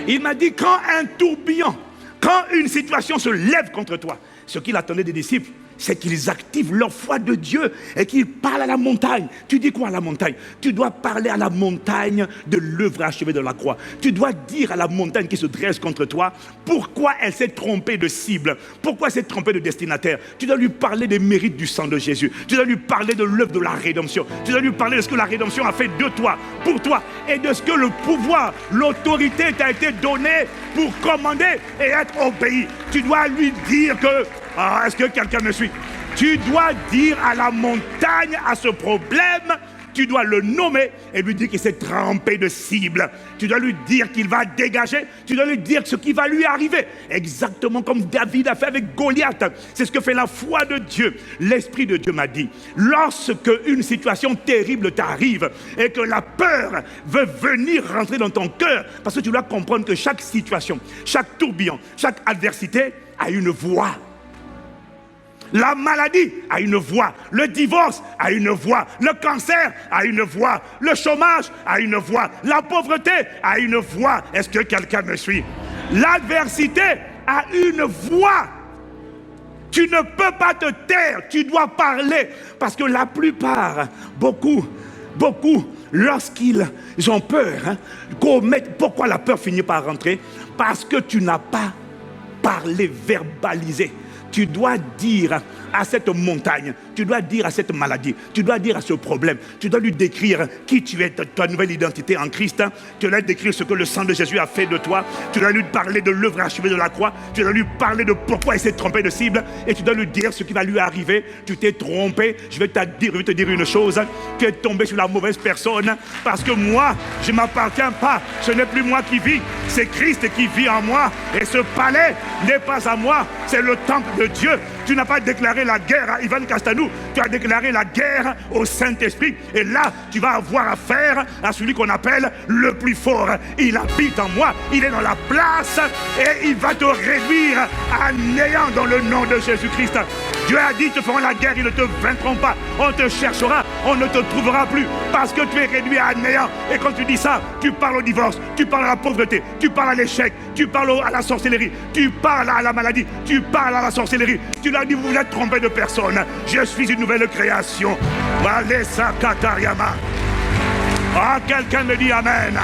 Il m'a dit quand un tourbillon, quand une situation se lève contre toi, ce qu'il attendait des disciples, c'est qu'ils activent leur foi de Dieu et qu'ils parlent à la montagne. Tu dis quoi à la montagne? Tu dois parler à la montagne de l'œuvre achevée de la croix. Tu dois dire à la montagne qui se dresse contre toi pourquoi elle s'est trompée de cible, pourquoi elle s'est trompée de destinataire. Tu dois lui parler des mérites du sang de Jésus. Tu dois lui parler de l'œuvre de la rédemption. Tu dois lui parler de ce que la rédemption a fait de toi, pour toi, et de ce que le pouvoir, l'autorité t'a été donnée pour commander et être obéi. Tu dois lui dire que... Ah, est-ce que quelqu'un me suit? Tu dois dire à la montagne, à ce problème, tu dois le nommer et lui dire qu'il s'est trompé de cible. Tu dois lui dire qu'il va dégager. Tu dois lui dire ce qui va lui arriver. Exactement comme David a fait avec Goliath. C'est ce que fait la foi de Dieu. L'Esprit de Dieu m'a dit, lorsque une situation terrible t'arrive et que la peur veut venir rentrer dans ton cœur, parce que tu dois comprendre que chaque situation, chaque tourbillon, chaque adversité a une voix. La maladie a une voix, le divorce a une voix, le cancer a une voix, le chômage a une voix, la pauvreté a une voix. Est-ce que quelqu'un me suit? L'adversité a une voix. Tu ne peux pas te taire, tu dois parler. Parce que la plupart, beaucoup, lorsqu'ils ont peur, pourquoi la peur finit par rentrer? Parce que tu n'as pas parlé, verbalisé. Tu dois dire à cette montagne, tu dois dire à cette maladie, tu dois dire à ce problème, tu dois lui décrire qui tu es, ta nouvelle identité en Christ, tu dois lui décrire ce que le sang de Jésus a fait de toi, tu dois lui parler de l'œuvre achevée de la croix, tu dois lui parler de pourquoi il s'est trompé de cible, et tu dois lui dire ce qui va lui arriver. Tu t'es trompé, je vais te dire une chose, tu es tombé sur la mauvaise personne, parce que moi, je ne m'appartiens pas, ce n'est plus moi qui vis, c'est Christ qui vit en moi, et ce palais n'est pas à moi, c'est le temple de Dieu. Tu n'as pas déclaré la guerre à Ivan Castanou, tu as déclaré la guerre au Saint-Esprit. Et là, tu vas avoir affaire à celui qu'on appelle le plus fort. Il habite en moi, il est dans la place et il va te réduire à néant dans le nom de Jésus-Christ. Dieu a dit, te feront la guerre, ils ne te vaincront pas. On te cherchera, on ne te trouvera plus. Parce que tu es réduit à néant. Et quand tu dis ça, tu parles au divorce, tu parles à la pauvreté, tu parles à l'échec, tu parles à la sorcellerie, tu parles à la maladie, tu parles à la sorcellerie. Tu leur dis, vous vous êtes trompé de personne. Je suis une nouvelle création. Malesa Katariama. Ah, quelqu'un me dit amen.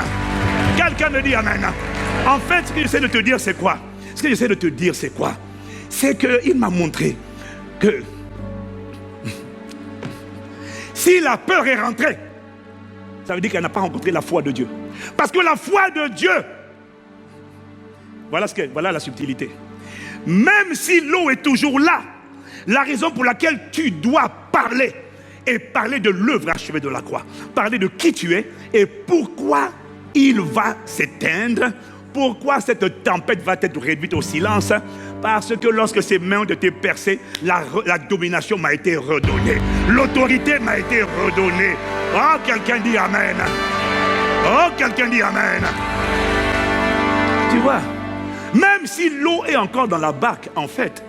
Quelqu'un me dit amen. En fait, ce que j'essaie de te dire, c'est quoi? Ce que j'essaie de te dire, c'est quoi? C'est qu'il m'a montré que si la peur est rentrée, ça veut dire qu'elle n'a pas rencontré la foi de Dieu. Parce que la foi de Dieu, voilà la subtilité. Même si l'eau est toujours là, la raison pour laquelle tu dois parler, et parler de l'œuvre achevée de la croix, parler de qui tu es et pourquoi il va s'éteindre, pourquoi cette tempête va être réduite au silence. Parce que lorsque ces mains ont été percées, la domination m'a été redonnée, l'autorité m'a été redonnée. Oh, quelqu'un dit amen. Oh, quelqu'un dit amen. Tu vois, même si l'eau est encore dans la barque, en fait,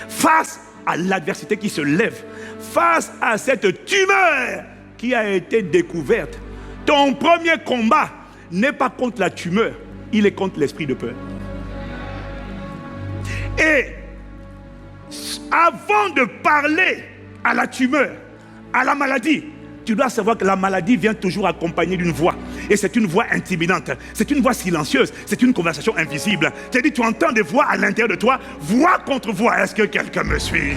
face à l'adversité qui se lève, face à cette tumeur qui a été découverte, ton premier combat n'est pas contre la tumeur, il est contre l'esprit de peur. Et avant de parler à la tumeur, à la maladie, tu dois savoir que la maladie vient toujours accompagnée d'une voix. Et c'est une voix intimidante, c'est une voix silencieuse, c'est une conversation invisible. C'est-à-dire, tu entends des voix à l'intérieur de toi, voix contre voix. Est-ce que quelqu'un me suit?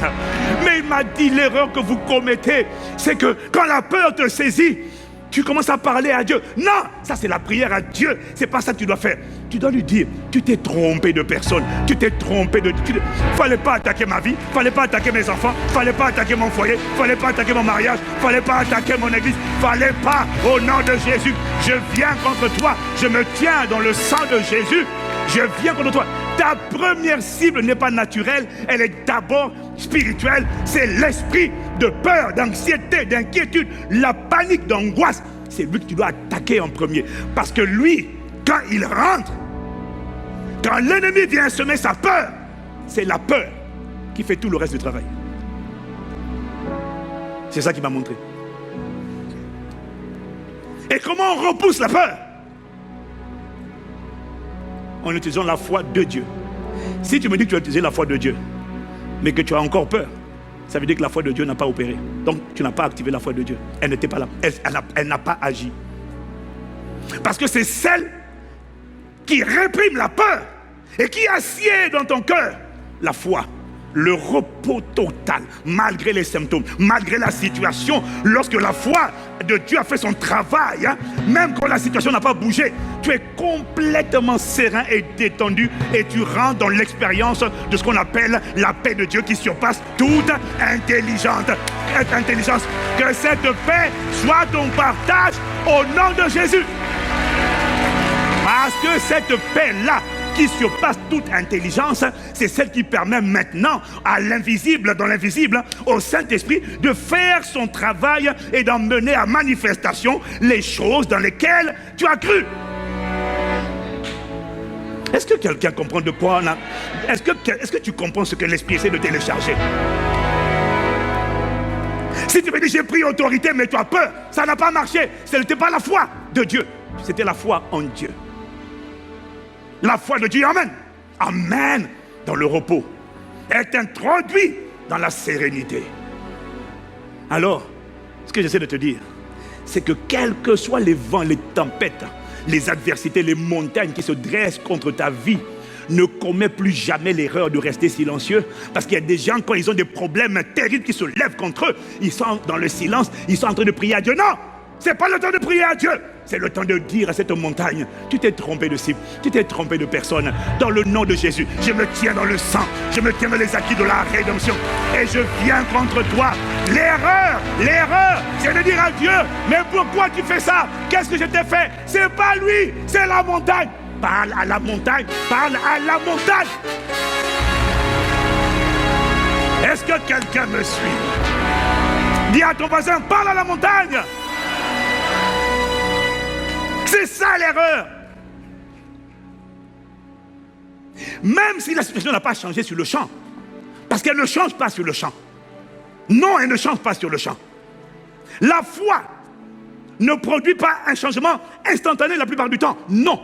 Mais il m'a dit, l'erreur que vous commettez, c'est que quand la peur te saisit, tu commences à parler à Dieu. Non, ça c'est la prière à Dieu. C'est pas ça que tu dois faire. Tu dois lui dire, tu t'es trompé de personne. Tu t'es trompé de... Fallait pas attaquer ma vie. Fallait pas attaquer mes enfants. Fallait pas attaquer mon foyer. Fallait pas attaquer mon mariage. Fallait pas attaquer mon église. Fallait pas. Au nom de Jésus, je viens contre toi. Je me tiens dans le sang de Jésus. Je viens contre toi. Ta première cible n'est pas naturelle. Elle est d'abord spirituelle. C'est l'esprit de peur, d'anxiété, d'inquiétude, la panique, d'angoisse. C'est lui que tu dois attaquer en premier. Parce que lui, quand il rentre, quand l'ennemi vient semer sa peur, c'est la peur qui fait tout le reste du travail. C'est ça qu'il m'a montré. Et comment on repousse la peur? En utilisant la foi de Dieu. Si tu me dis que tu as utilisé la foi de Dieu, mais que tu as encore peur, ça veut dire que la foi de Dieu n'a pas opéré. Donc tu n'as pas activé la foi de Dieu. Elle n'était pas là. Elle n'a pas agi. Parce que c'est celle qui réprime la peur et qui assied dans ton cœur la foi. Le repos total, malgré les symptômes, malgré la situation. Lorsque la foi de Dieu a fait son travail, même quand la situation n'a pas bougé, tu es complètement serein et détendu et tu rentres dans l'expérience de ce qu'on appelle la paix de Dieu qui surpasse toute intelligence. Que cette paix soit ton partage au nom de Jésus. Parce que cette paix-là, qui surpasse toute intelligence, c'est celle qui permet maintenant à l'invisible, dans l'invisible, au Saint-Esprit, de faire son travail et d'en mener à manifestation les choses dans lesquelles tu as cru. Est-ce que quelqu'un comprend de quoi on a... Est-ce que tu comprends ce que l'Esprit essaie de télécharger? Si tu me dis j'ai pris autorité mais tu as peur, ça n'a pas marché. Ce n'était pas la foi de Dieu, c'était la foi en Dieu. La foi de Dieu, amen. Amen. Dans le repos. Est introduit dans la sérénité. Alors, ce que j'essaie de te dire, c'est que quels que soient les vents, les tempêtes, les adversités, les montagnes qui se dressent contre ta vie, ne commets plus jamais l'erreur de rester silencieux. Parce qu'il y a des gens, quand ils ont des problèmes terribles qui se lèvent contre eux, ils sont dans le silence, ils sont en train de prier à Dieu. Non! Ce n'est pas le temps de prier à Dieu. C'est le temps de dire à cette montagne, tu t'es trompé de cible, tu t'es trompé de personne. Dans le nom de Jésus, je me tiens dans le sang, je me tiens dans les acquis de la rédemption. Et je viens contre toi. L'erreur, c'est de dire à Dieu, mais pourquoi tu fais ça? Qu'est-ce que je t'ai fait? C'est pas lui, c'est la montagne. Parle à la montagne, parle à la montagne. Est-ce que quelqu'un me suit? Dis à ton voisin, parle à la montagne. C'est ça l'erreur. Même si la situation n'a pas changé sur le champ, parce qu'elle ne change pas sur le champ. Non, elle ne change pas sur le champ. La foi ne produit pas un changement instantané la plupart du temps. Non.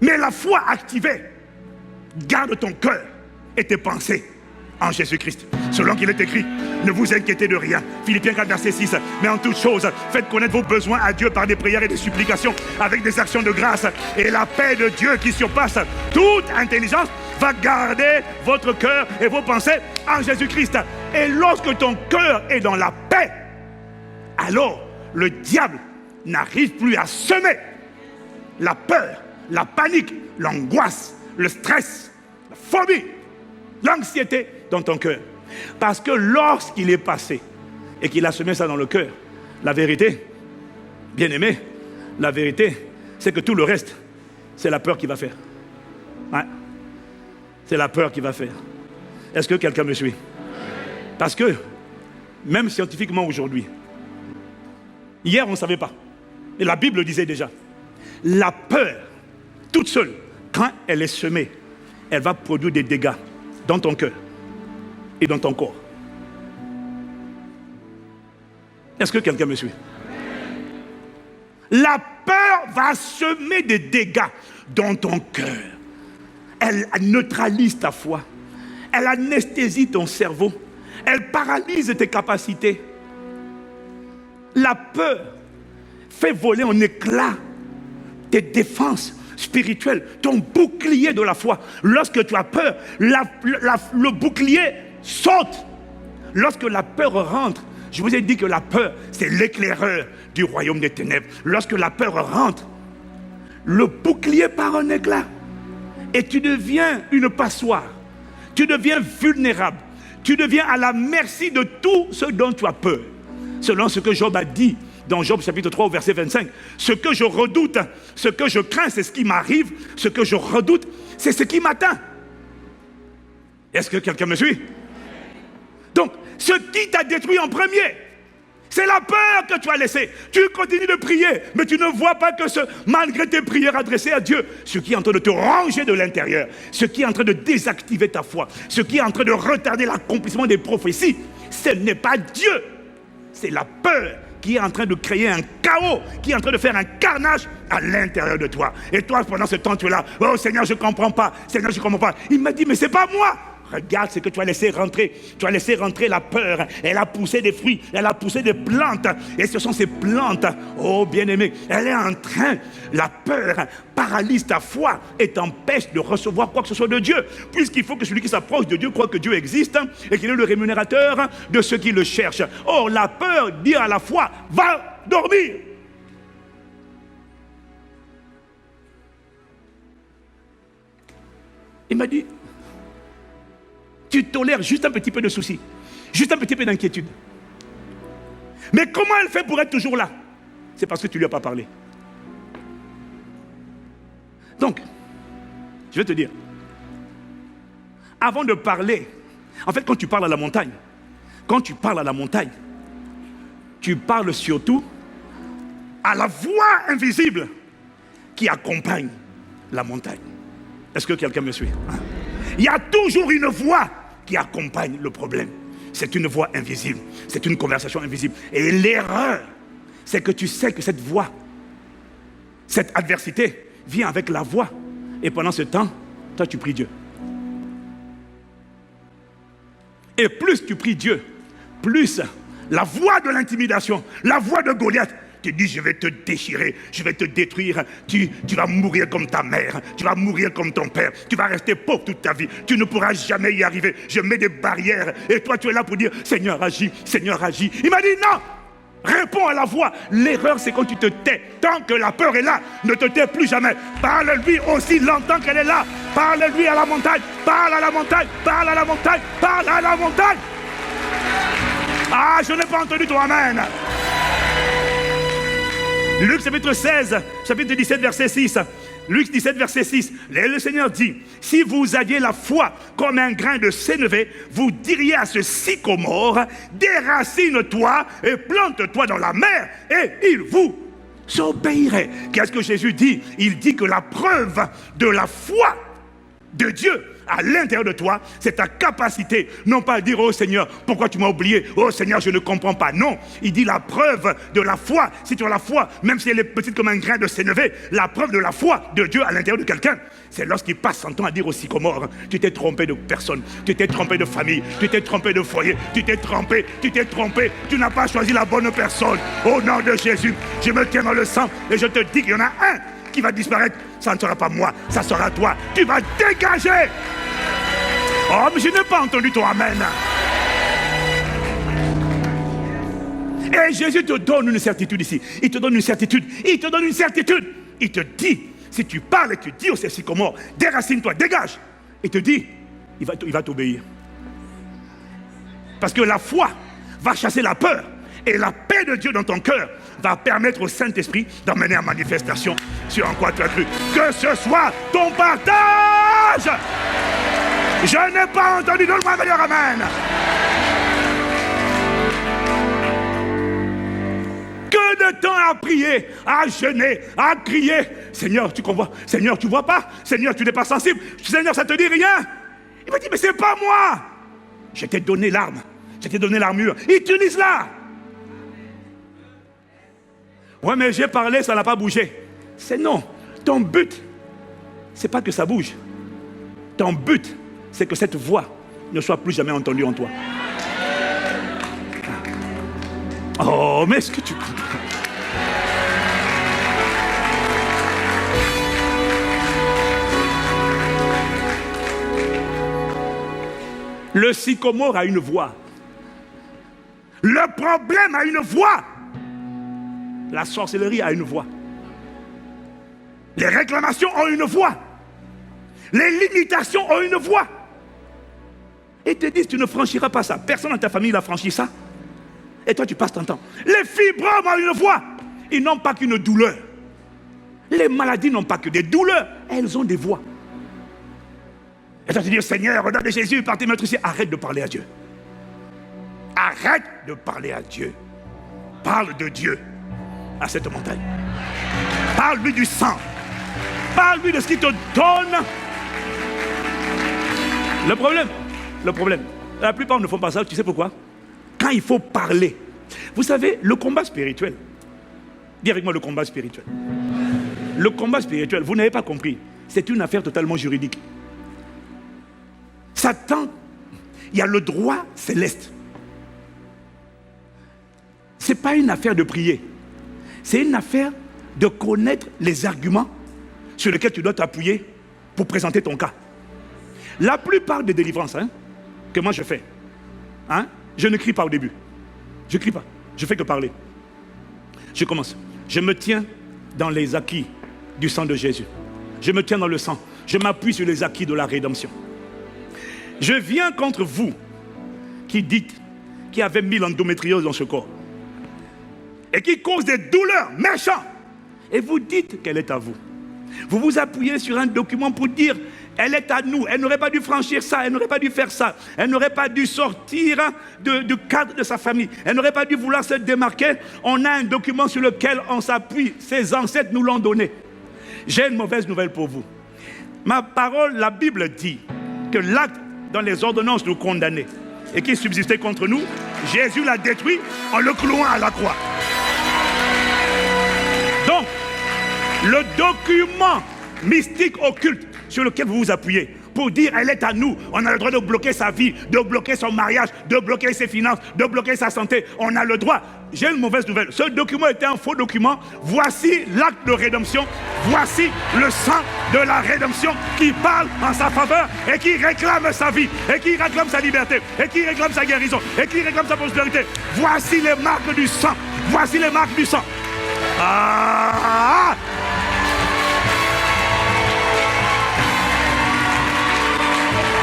Mais la foi activée garde ton cœur et tes pensées en Jésus-Christ. Selon qu'il est écrit, ne vous inquiétez de rien. Philippiens 4, verset 6. Mais en toutes choses, faites connaître vos besoins à Dieu par des prières et des supplications, avec des actions de grâce. Et la paix de Dieu qui surpasse toute intelligence va garder votre cœur et vos pensées en Jésus-Christ. Et lorsque ton cœur est dans la paix, alors le diable n'arrive plus à semer la peur, la panique, l'angoisse, le stress, la phobie, l'anxiété dans ton cœur. Parce que lorsqu'il est passé et qu'il a semé ça dans le cœur, la vérité, bien aimé, la vérité, c'est que tout le reste, c'est la peur qui va faire. Ouais. C'est la peur qui va faire. Est-ce que quelqu'un me suit? Parce que, même scientifiquement aujourd'hui, hier on ne savait pas, et la Bible le disait déjà, la peur, toute seule, quand elle est semée, elle va produire des dégâts dans ton cœur et dans ton corps. Est-ce que quelqu'un me suit? La peur va semer des dégâts dans ton cœur. Elle neutralise ta foi. Elle anesthésie ton cerveau. Elle paralyse tes capacités. La peur fait voler en éclats tes défenses spirituelles, ton bouclier de la foi. Lorsque tu as peur, le bouclier saute. Lorsque la peur rentre, je vous ai dit que la peur, c'est l'éclaireur du royaume des ténèbres. Lorsque la peur rentre, le bouclier part en éclat. Et tu deviens une passoire. Tu deviens vulnérable. Tu deviens à la merci de tout ce dont tu as peur. Selon ce que Job a dit dans Job chapitre 3 au verset 25. Ce que je redoute, ce que je crains, c'est ce qui m'arrive. Ce que je redoute, c'est ce qui m'atteint. Est-ce que quelqu'un me suit? Donc, ce qui t'a détruit en premier, c'est la peur que tu as laissée. Tu continues de prier, mais tu ne vois pas que malgré tes prières adressées à Dieu, ce qui est en train de te ranger de l'intérieur, ce qui est en train de désactiver ta foi, ce qui est en train de retarder l'accomplissement des prophéties, ce n'est pas Dieu. C'est la peur qui est en train de créer un chaos, qui est en train de faire un carnage à l'intérieur de toi. Et toi, pendant ce temps, tu es là, oh Seigneur, je ne comprends pas, Seigneur, je ne comprends pas. Il m'a dit, mais ce n'est pas moi. Regarde ce que tu as laissé rentrer. Tu as laissé rentrer la peur. Elle a poussé des fruits. Elle a poussé des plantes. Et ce sont ces plantes, oh bien-aimé, elle est en train, la peur paralyse ta foi et t'empêche de recevoir quoi que ce soit de Dieu. Puisqu'il faut que celui qui s'approche de Dieu croit que Dieu existe et qu'il est le rémunérateur de ceux qui le cherchent. Or, la peur dit à la foi, va dormir. Il m'a dit, tu tolères juste un petit peu de soucis, juste un petit peu d'inquiétude. Mais comment elle fait pour être toujours là? C'est parce que tu ne lui as pas parlé. Donc, je vais te dire, avant de parler, en fait, quand tu parles à la montagne, tu parles surtout à la voix invisible qui accompagne la montagne. Est-ce que quelqu'un me suit? Il y a toujours une voix qui accompagne le problème. C'est une voix invisible. C'est une conversation invisible. Et l'erreur, c'est que tu sais que cette voix, cette adversité vient avec la voix. Et pendant ce temps, toi tu pries Dieu. Et plus tu pries Dieu, plus la voix de l'intimidation, la voix de Goliath, te dit, je vais te déchirer, je vais te détruire, tu vas mourir comme ta mère, tu vas mourir comme ton père, tu vas rester pauvre toute ta vie, tu ne pourras jamais y arriver, je mets des barrières, et toi tu es là pour dire, Seigneur agis, Seigneur agis. Il m'a dit non, réponds à la voix. L'erreur c'est quand tu te tais, tant que la peur est là, ne te tais plus jamais, parle-lui aussi longtemps qu'elle est là, parle-lui à la montagne, parle à la montagne, parle à la montagne, parle à la montagne. Ah, je n'ai pas entendu ton amen. Luc chapitre 16, chapitre 17, verset 6. Luc 17, verset 6. Le Seigneur dit, si vous aviez la foi comme un grain de sénévé, vous diriez à ce sycomore, déracine-toi et plante-toi dans la mer, et il vous obéirait. Qu'est-ce que Jésus dit? Il dit que la preuve de la foi de Dieu à l'intérieur de toi, c'est ta capacité, non pas à dire, oh Seigneur, pourquoi tu m'as oublié? Oh Seigneur, je ne comprends pas. Non, il dit la preuve de la foi. Si tu as la foi, même si elle est petite comme un grain de sénévé, la preuve de la foi de Dieu à l'intérieur de quelqu'un, c'est lorsqu'il passe son temps à dire au sycomore, tu t'es trompé de personne, tu t'es trompé de famille, tu t'es trompé de foyer, tu t'es trompé, tu n'as pas choisi la bonne personne. Au nom de Jésus, je me tiens dans le sang et je te dis qu'il y en a un qui va disparaître. Ça ne sera pas moi, ça sera toi. Tu vas dégager. Oh, mais je n'ai pas entendu ton amen. Et Jésus te donne une certitude ici. Il te donne une certitude. Il te donne une certitude. Il te dit, si tu parles et tu dis au sycomore, déracine-toi, dégage. Il te dit, il va t'obéir. Parce que la foi va chasser la peur. Et la paix de Dieu dans ton cœur va permettre au Saint-Esprit d'emmener en manifestation ce en quoi tu as cru. Que ce soit ton partage. Je n'ai pas entendu, donne-moi un meilleur amen. Que de temps à prier, à jeûner, à crier. Seigneur, tu comprends? Seigneur, tu vois pas? Seigneur, tu n'es pas sensible? Seigneur, ça te dit rien? Il me dit, mais c'est pas moi. Je t'ai donné l'arme, je t'ai donné l'armure. Utilise-la. Ouais, mais j'ai parlé, ça n'a pas bougé. C'est non. Ton but, c'est pas que ça bouge. Ton but, c'est que cette voix ne soit plus jamais entendue en toi. Oh, mais est-ce que tu comprends? Le sycomore a une voix. Le problème a une voix. La sorcellerie a une voix. Les réclamations ont une voix. Les limitations ont une voix. Et te disent, tu ne franchiras pas ça. Personne dans ta famille n'a franchi ça. Et toi, tu passes ton temps. Les fibromes ont une voix. Ils n'ont pas qu'une douleur. Les maladies n'ont pas que des douleurs. Elles ont des voix. Et toi, tu dis, Seigneur, au nom de Jésus, partez mettre ici. Arrête de parler à Dieu. Arrête de parler à Dieu. Parle de Dieu à cette montagne. Parle-lui du sang. Parle-lui de ce qu'il te donne. Le problème, la plupart ne font pas ça, tu sais pourquoi? Quand il faut parler. Vous savez, le combat spirituel, dis avec moi le combat spirituel. Le combat spirituel, vous n'avez pas compris, c'est une affaire totalement juridique. Satan, il y a le droit céleste. Ce n'est pas une affaire de prier. C'est une affaire de connaître les arguments sur lesquels tu dois t'appuyer pour présenter ton cas. La plupart des délivrances que moi je fais, je ne crie pas au début. Je ne crie pas. Je fais que parler. Je commence. Je me tiens dans les acquis du sang de Jésus. Je me tiens dans le sang. Je m'appuie sur les acquis de la rédemption. Je viens contre vous qui dites qu'il y avait 1000 endométrioses dans ce corps et qui cause des douleurs méchantes. Et vous dites qu'elle est à vous. Vous vous appuyez sur un document pour dire elle est à nous, elle n'aurait pas dû franchir ça, elle n'aurait pas dû faire ça, elle n'aurait pas dû sortir du cadre de sa famille, elle n'aurait pas dû vouloir se démarquer. On a un document sur lequel on s'appuie, ses ancêtres nous l'ont donné. J'ai une mauvaise nouvelle pour vous. Ma parole, la Bible dit que l'acte dans les ordonnances nous condamnait et qui subsistait contre nous, Jésus l'a détruit en le clouant à la croix. Donc, le document mystique occulte sur lequel vous vous appuyez pour dire elle est à nous, on a le droit de bloquer sa vie, de bloquer son mariage, de bloquer ses finances, de bloquer sa santé, on a le droit. J'ai une mauvaise nouvelle, ce document était un faux document. Voici l'acte de rédemption, voici le sang de la rédemption qui parle en sa faveur et qui réclame sa vie, et qui réclame sa liberté, et qui réclame sa guérison, et qui réclame sa prospérité. Voici les marques du sang, voici les marques du sang. Ah!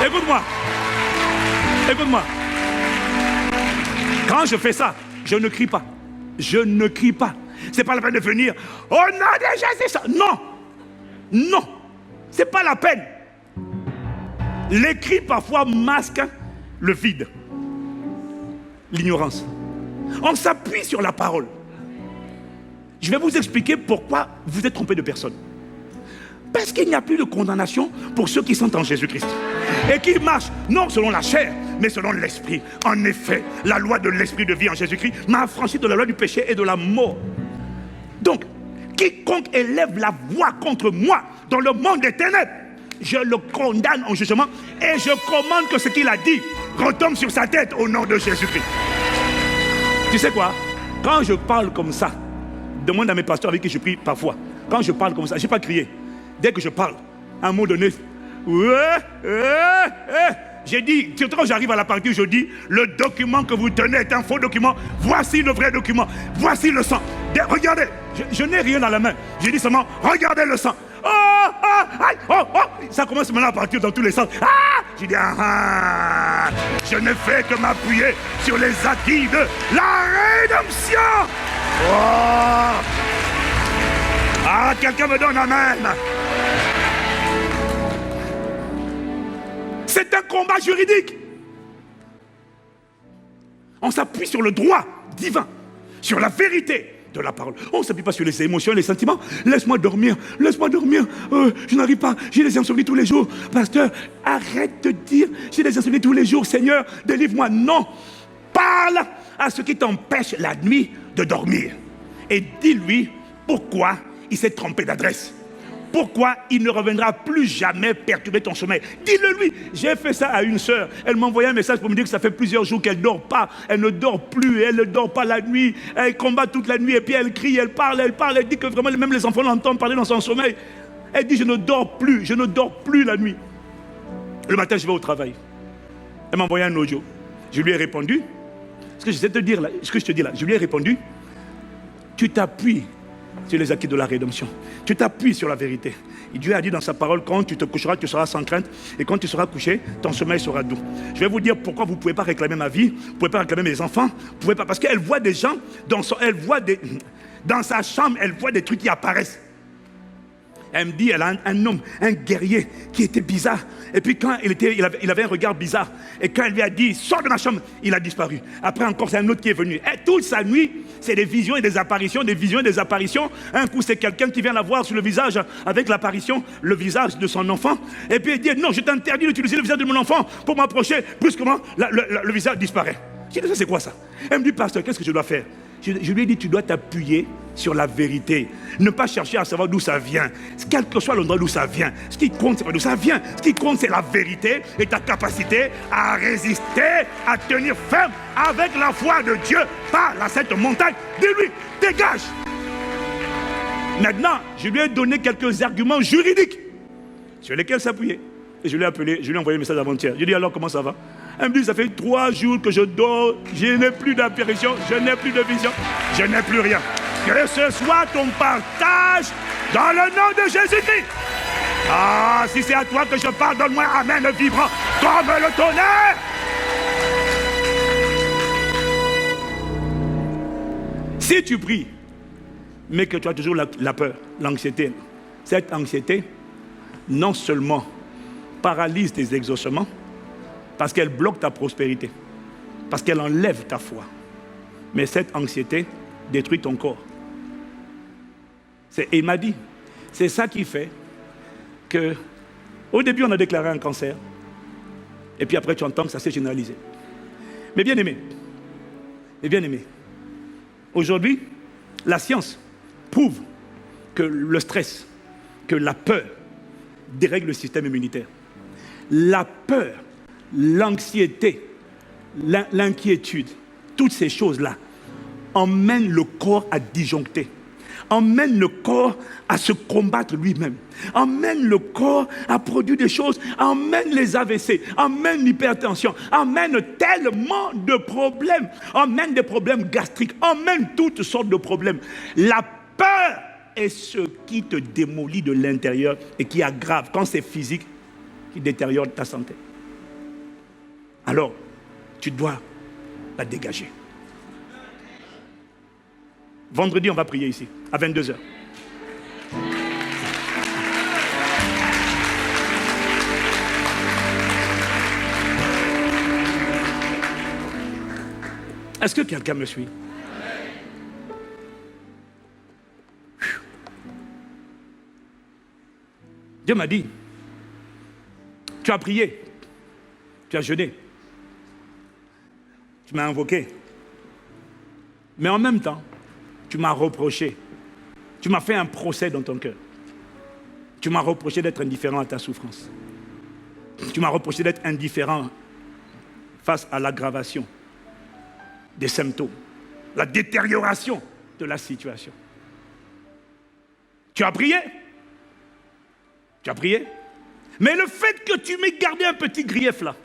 Écoute-moi. Écoute-moi. Quand je fais ça, je ne crie pas. Je ne crie pas. C'est pas la peine de venir. Oh non, déjà c'est ça. Non. Non. C'est pas la peine. Les cris parfois masquent le vide. L'ignorance. On s'appuie sur la parole. Je vais vous expliquer pourquoi vous êtes trompé de personne. Parce qu'il n'y a plus de condamnation pour ceux qui sont en Jésus-Christ. et qui marche non selon la chair, mais selon l'esprit. En effet, la loi de l'esprit de vie en Jésus-Christ m'a affranchi de la loi du péché et de la mort. Donc, quiconque élève la voix contre moi dans le monde des ténèbres, je le condamne en jugement et je commande que ce qu'il a dit retombe sur sa tête au nom de Jésus-Christ. Tu sais quoi? Quand je parle comme ça, demande à mes pasteurs avec qui je prie parfois. Quand je parle comme ça, je n'ai pas crié. Dès que je parle, à un moment donné, j'ai dit, surtout quand j'arrive à la partie, je dis, le document que vous tenez est un faux document. Voici le vrai document. Voici le sang. Regardez, je n'ai rien dans la main. J'ai dit seulement, regardez le sang. Ça commence maintenant à partir dans tous les sens. J'ai dit, je ne fais que m'appuyer sur les acquis de la rédemption. Quelqu'un me donne amen. C'est un combat juridique. On s'appuie sur le droit divin, sur la vérité de la parole. On ne s'appuie pas sur les émotions et les sentiments. Laisse-moi dormir, je n'arrive pas, j'ai des insomnies tous les jours. Pasteur, arrête de dire, j'ai des insomnies tous les jours, Seigneur, délivre-moi. Non, parle à ce qui t'empêche la nuit de dormir. Et dis-lui pourquoi il s'est trompé d'adresse. Pourquoi il ne reviendra plus jamais perturber ton sommeil. Dis-le lui. J'ai fait ça à une sœur. Elle m'a envoyé un message pour me dire que ça fait plusieurs jours qu'elle ne dort pas. Elle ne dort plus, elle ne dort pas la nuit. Elle combat toute la nuit et puis elle crie, elle parle. Elle dit que vraiment même les enfants l'entendent parler dans son sommeil. Elle dit je ne dors plus la nuit. Le matin je vais au travail. Elle m'a envoyé un audio. Je lui ai répondu. Ce que je te dis là, je lui ai répondu. Tu t'appuies sur les acquis de la rédemption. Tu t'appuies sur la vérité. Et Dieu a dit dans sa parole, quand tu te coucheras, tu seras sans crainte. Et quand tu seras couché, ton sommeil sera doux. Je vais vous dire pourquoi vous ne pouvez pas réclamer ma vie. Vous ne pouvez pas réclamer mes enfants. Vous pouvez pas, parce qu'elle voit des gens, dans sa chambre, elle voit des trucs qui apparaissent. Elle me dit, elle a un homme, un guerrier qui était bizarre. Et puis quand il avait un regard bizarre. Et quand elle lui a dit, sors de ma chambre, il a disparu. Après encore, c'est un autre qui est venu. Et toute sa nuit, c'est des visions et des apparitions, des visions et des apparitions. Un coup, c'est quelqu'un qui vient la voir sur le visage, avec l'apparition, le visage de son enfant. Et puis il dit, non, je t'interdis d'utiliser le visage de mon enfant pour m'approcher. Brusquement, le visage disparaît. J'ai dit, c'est quoi ça? Elle me dit, pasteur, qu'est-ce que je dois faire? Je lui ai dit, tu dois t'appuyer sur la vérité. Ne pas chercher à savoir d'où ça vient. Quel que soit l'endroit d'où ça vient. Ce qui compte, c'est pas d'où ça vient. Ce qui compte, c'est la vérité et ta capacité à résister, à tenir ferme avec la foi de Dieu par cette montagne. Dis-lui, dégage. Maintenant, je lui ai donné quelques arguments juridiques sur lesquels s'appuyer. Et je l'ai appelé, je lui ai envoyé un message avant-hier. Je lui ai dit, alors comment ça va? Elle me dit, ça fait 3 jours que je dors, je n'ai plus d'apparition, je n'ai plus de vision, je n'ai plus rien. Que ce soit ton partage dans le nom de Jésus-Christ. Si c'est à toi que je parle, donne-moi amen vibrant comme le tonnerre. Si tu pries, mais que tu as toujours la peur, l'anxiété, cette anxiété, non seulement paralyse tes exaucements, parce qu'elle bloque ta prospérité, parce qu'elle enlève ta foi, mais cette anxiété détruit ton corps. Et il m'a dit, c'est ça qui fait que, au début on a déclaré un cancer, et puis après tu entends que ça s'est généralisé. Mais bien aimé, aujourd'hui, la science prouve que le stress, que la peur dérègle le système immunitaire. La peur, l'anxiété, l'inquiétude, toutes ces choses-là emmènent le corps à disjoncter, emmènent le corps à se combattre lui-même, emmènent le corps à produire des choses, emmènent les AVC, emmènent l'hypertension, emmènent tellement de problèmes, emmènent des problèmes gastriques, emmènent toutes sortes de problèmes. La peur est ce qui te démolit de l'intérieur et qui aggrave, quand c'est physique, qui détériore ta santé. Alors, tu dois la dégager. Vendredi, on va prier ici, à 22h. Est-ce que quelqu'un me suit? Dieu m'a dit, tu as prié, Tu as jeûné. Tu m'as invoqué. Mais en même temps, tu m'as reproché. Tu m'as fait un procès dans ton cœur. Tu m'as reproché d'être indifférent à ta souffrance. Tu m'as reproché d'être indifférent face à l'aggravation des symptômes, la détérioration de la situation. Tu as prié. Tu as prié. Mais le fait que tu m'aies gardé un petit grief là,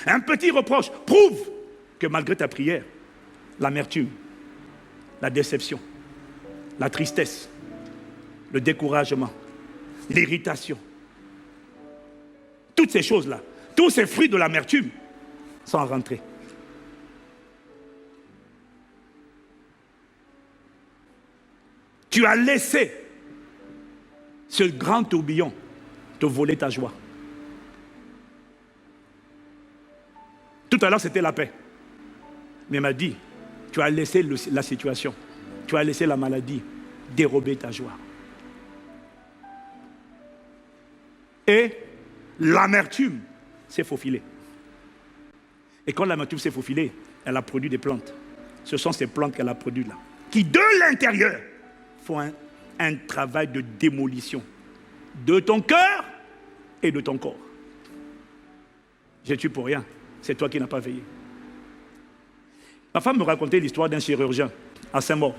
un petit reproche, prouve que malgré ta prière, l'amertume, la déception, la tristesse, le découragement, l'irritation, toutes ces choses-là, tous ces fruits de l'amertume sont rentrés. Tu as laissé ce grand tourbillon te voler ta joie. Tout à l'heure, c'était la paix. Mais il m'a dit, tu as laissé la situation, tu as laissé la maladie dérober ta joie. Et l'amertume s'est faufilée. Et quand l'amertume s'est faufilée, elle a produit des plantes. Ce sont ces plantes qu'elle a produites là, qui de l'intérieur font un travail de démolition de ton cœur et de ton corps. J'ai tué pour rien. C'est toi qui n'as pas veillé. Ma femme me racontait l'histoire d'un chirurgien à Saint-Maur.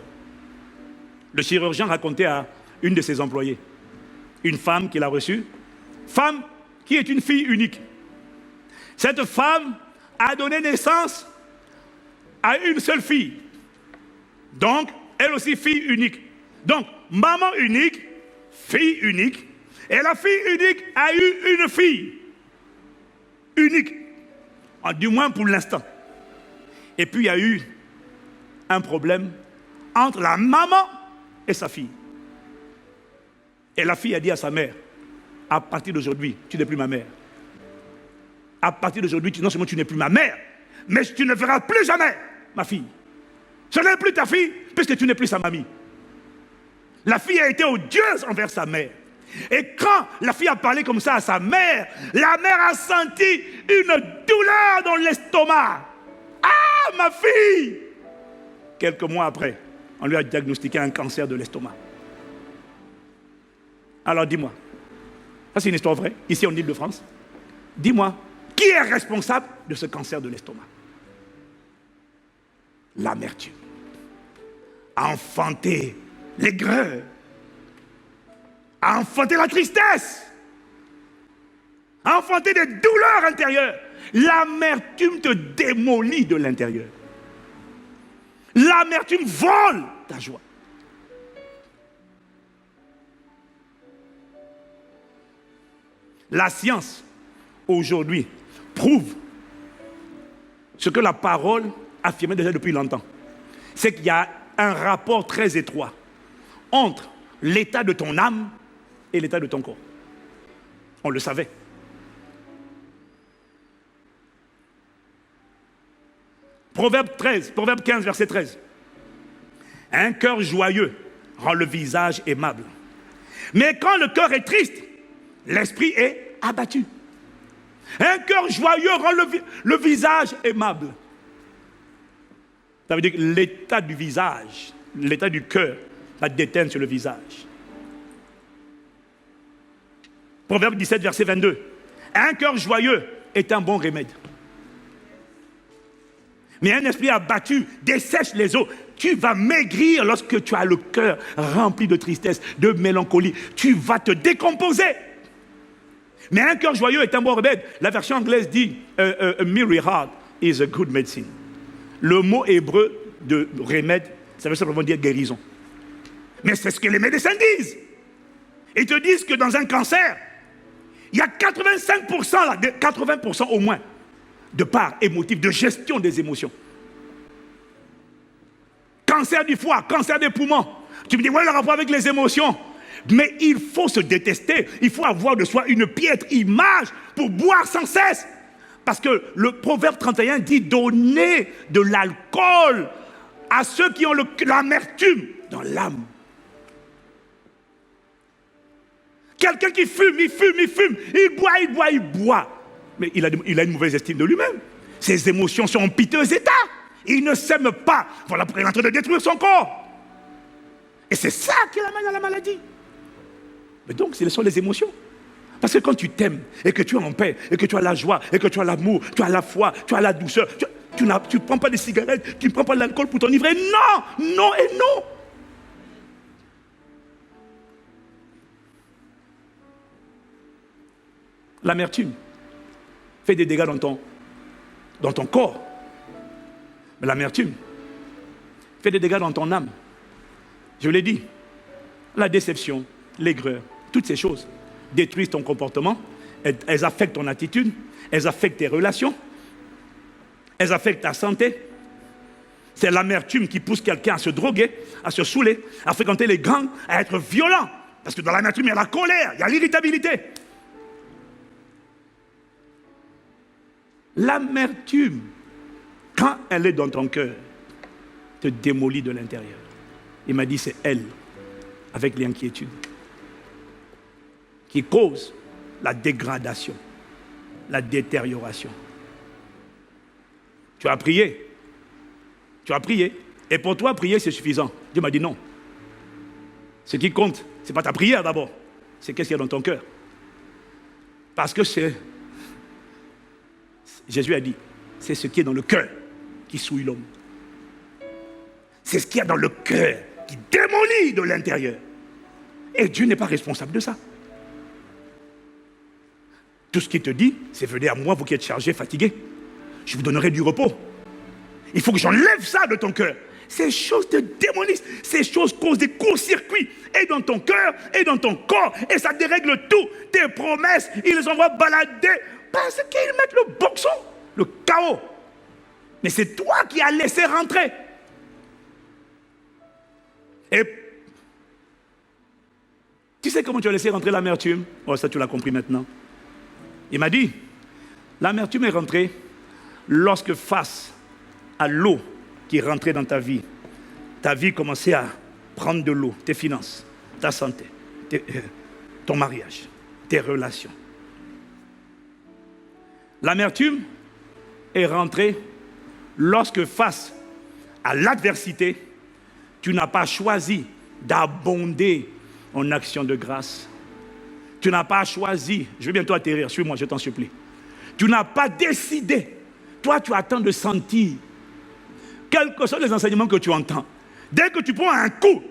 Le chirurgien racontait à une de ses employées, une femme qu'il a reçue, femme qui est une fille unique. Cette femme a donné naissance à une seule fille. Donc, elle aussi fille unique. Donc, maman unique, fille unique, et la fille unique a eu une fille unique, du moins pour l'instant. Et puis il y a eu un problème entre la maman et sa fille. Et la fille a dit à sa mère, à partir d'aujourd'hui, tu n'es plus ma mère. À partir d'aujourd'hui, non seulement tu n'es plus ma mère, mais tu ne verras plus jamais ma fille. Je n'ai plus ta fille, puisque tu n'es plus sa mamie. La fille a été odieuse envers sa mère. Et quand la fille a parlé comme ça à sa mère, la mère a senti une douleur dans l'estomac. Ah, ma fille! Quelques mois après, on lui a diagnostiqué un cancer de l'estomac. Alors dis-moi, ça c'est une histoire vraie, ici en Île-de-France. Dis-moi, qui est responsable de ce cancer de l'estomac? L'amertume. Enfanter l'aigreur. Enfanter la tristesse. Enfanter des douleurs intérieures. L'amertume te démolit de l'intérieur. L'amertume vole ta joie. La science, aujourd'hui, prouve ce que la parole affirmait déjà depuis longtemps. C'est qu'il y a un rapport très étroit entre l'état de ton âme et l'état de ton corps. On le savait. Proverbe 15, verset 13. Un cœur joyeux rend le visage aimable. Mais quand le cœur est triste, l'esprit est abattu. Un cœur joyeux rend le visage aimable. Ça veut dire que l'état du visage, l'état du cœur, va déteindre sur le visage. Proverbe 17, verset 22. Un cœur joyeux est un bon remède. Mais un esprit abattu dessèche les eaux. Tu vas maigrir lorsque tu as le cœur rempli de tristesse, de mélancolie. Tu vas te décomposer. Mais un cœur joyeux est un bon remède. La version anglaise dit a merry heart is a good medicine. Le mot hébreu de remède, ça veut simplement dire guérison. Mais c'est ce que les médecins disent. Ils te disent que dans un cancer, il y a 80% au moins de part émotive, de gestion des émotions. Cancer du foie, cancer des poumons. Tu me dis, ouais, le rapport avec les émotions. Mais il faut se détester. Il faut avoir de soi une piètre image pour boire sans cesse. Parce que le Proverbe 31 dit, donnez de l'alcool à ceux qui ont l'amertume dans l'âme. Quelqu'un qui fume, il boit. Mais il a une mauvaise estime de lui-même. Ses émotions sont en piteux état. Il ne s'aime pas. Voilà pourquoi il est en train de détruire son corps. Et c'est ça qui l'amène à la maladie. Mais donc, ce sont les émotions. Parce que quand tu t'aimes, et que tu es en paix, et que tu as la joie, et que tu as l'amour, tu as la foi, tu as la douceur, tu ne prends pas de cigarettes, tu ne prends pas de l'alcool pour t'enivrer. Non, non et non. L'amertume fait des dégâts dans ton corps. Mais l'amertume fait des dégâts dans ton âme. Je vous l'ai dit, la déception, l'aigreur, toutes ces choses détruisent ton comportement, elles affectent ton attitude, elles affectent tes relations, elles affectent ta santé. C'est l'amertume qui pousse quelqu'un à se droguer, à se saouler, à fréquenter les gangs, à être violent. Parce que dans l'amertume, il y a la colère, il y a l'irritabilité. L'amertume, quand elle est dans ton cœur, te démolit de l'intérieur. Il m'a dit, c'est elle, avec l'inquiétude, qui cause la dégradation, la détérioration. Tu as prié. Tu as prié. Et pour toi, prier, c'est suffisant. Dieu m'a dit non. Ce qui compte, ce n'est pas ta prière d'abord. C'est qu'est-ce qu'il y a dans ton cœur. Parce que Jésus a dit, c'est ce qui est dans le cœur qui souille l'homme. C'est ce qu'il y a dans le cœur qui démolit de l'intérieur. Et Dieu n'est pas responsable de ça. Tout ce qu'il te dit, c'est venez à moi, vous qui êtes chargés, fatigués. Je vous donnerai du repos. Il faut que j'enlève ça de ton cœur. Ces choses te démolissent. Ces choses causent des courts-circuits. Et dans ton cœur, et dans ton corps. Et ça dérègle tout. Tes promesses, ils les envoient balader. Parce qu'ils mettent le boxon, le chaos. Mais c'est toi qui as laissé rentrer. Et tu sais comment tu as laissé rentrer l'amertume? Oh, ça tu l'as compris maintenant. Il m'a dit, l'amertume est rentrée lorsque face à l'eau qui rentrait dans ta vie commençait à prendre de l'eau, tes finances, ta santé, ton mariage, tes relations. L'amertume est rentrée lorsque face à l'adversité, tu n'as pas choisi d'abonder en action de grâce. Tu n'as pas choisi, je vais bientôt atterrir, suis-moi, je t'en supplie. Tu n'as pas décidé. Toi, tu attends de sentir. Quels que soient les enseignements que tu entends, dès que tu prends un coup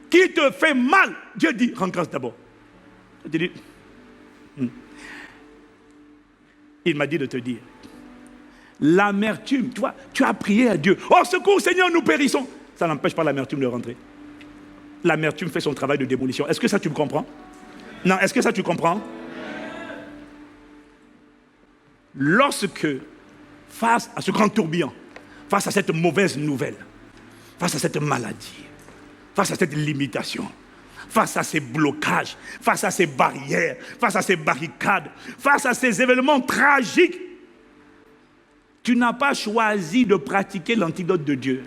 qui te fait mal, Dieu dit, rends grâce d'abord. Je te dis, il m'a dit de te dire, l'amertume, tu vois, tu as prié à Dieu. Oh, secours, Seigneur, nous périssons. Ça n'empêche pas l'amertume de rentrer. L'amertume fait son travail de démolition. Est-ce que ça, tu me comprends? Non, est-ce que ça, tu comprends? Lorsque, face à ce grand tourbillon, face à cette mauvaise nouvelle, face à cette maladie, face à cette limitation, face à ces blocages, face à ces barrières, face à ces barricades, face à ces événements tragiques, tu n'as pas choisi de pratiquer l'antidote de Dieu,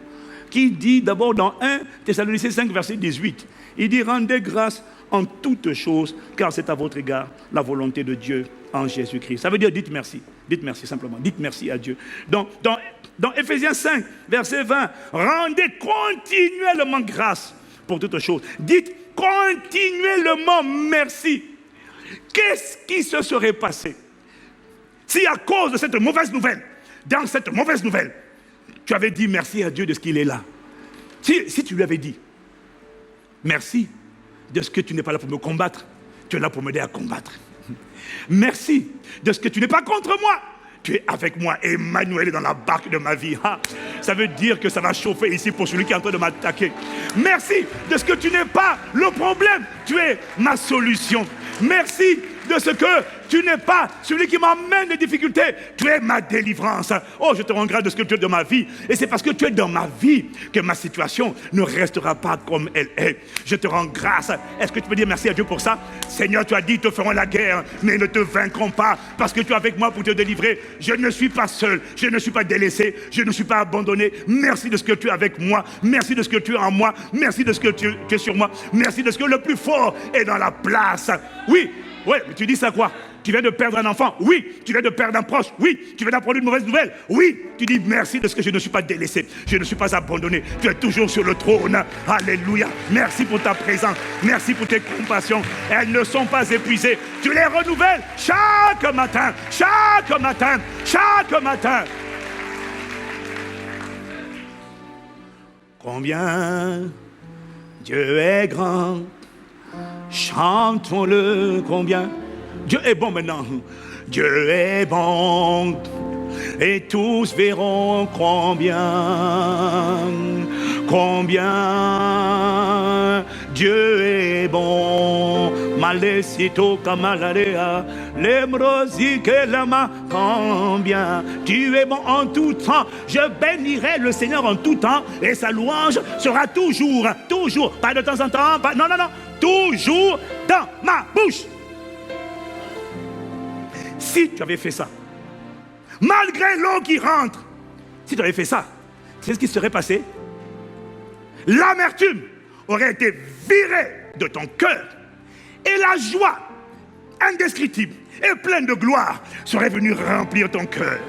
qui dit d'abord dans 1 Thessaloniciens 5, verset 18, il dit « Rendez grâce en toutes choses, car c'est à votre égard la volonté de Dieu en Jésus-Christ. » Ça veut dire dites merci simplement, dites merci à Dieu. Dans Éphésiens 5, verset 20, rendez continuellement grâce pour toutes choses. Dites continuellement merci. Qu'est-ce qui se serait passé si à cause de cette mauvaise nouvelle, dans cette mauvaise nouvelle, tu avais dit merci à Dieu de ce qu'il est là? Si tu lui avais dit merci de ce que tu n'es pas là pour me combattre, tu es là pour m'aider à combattre. Merci de ce que tu n'es pas contre moi, tu es avec moi. Emmanuel est dans la barque de ma vie. Ça veut dire que ça va chauffer ici pour celui qui est en train de m'attaquer. Merci de ce que tu n'es pas le problème, tu es ma solution. Merci de ce que tu n'es pas celui qui m'amène des difficultés, tu es ma délivrance. Oh, je te rends grâce de ce que tu es dans ma vie. Et c'est parce que tu es dans ma vie que ma situation ne restera pas comme elle est. Je te rends grâce. Est-ce que tu peux dire merci à Dieu pour ça? Seigneur, tu as dit, ils te feront la guerre, mais ils ne te vaincront pas, parce que tu es avec moi pour te délivrer. Je ne suis pas seul, je ne suis pas délaissé, je ne suis pas abandonné. Merci de ce que tu es avec moi. Merci de ce que tu es en moi. Merci de ce que tu es sur moi. Merci de ce que le plus fort est dans la place. Oui, mais tu dis ça quoi? Tu viens de perdre un enfant? Oui. Tu viens de perdre un proche? Oui. Tu viens d'apprendre une mauvaise nouvelle? Oui. Tu dis merci de ce que je ne suis pas délaissé. Je ne suis pas abandonné. Tu es toujours sur le trône. Alléluia. Merci pour ta présence. Merci pour tes compassions. Elles ne sont pas épuisées. Tu les renouvelles chaque matin. Chaque matin. Chaque matin. Combien Dieu est grand. Chantons-le, combien Dieu est bon maintenant. Dieu est bon. Et tous verront combien Dieu est bon. Malecito kamalalea, l'emrosi que lama, combien tu es bon en tout temps. Je bénirai le Seigneur en tout temps et sa louange sera toujours, pas de temps en temps, pas, non, toujours dans ma bouche. Si tu avais fait ça, malgré l'eau qui rentre, si tu avais fait ça, c'est ce qui serait passé. L'amertume aurait été virée de ton cœur et la joie indescriptible et pleine de gloire serait venue remplir ton cœur.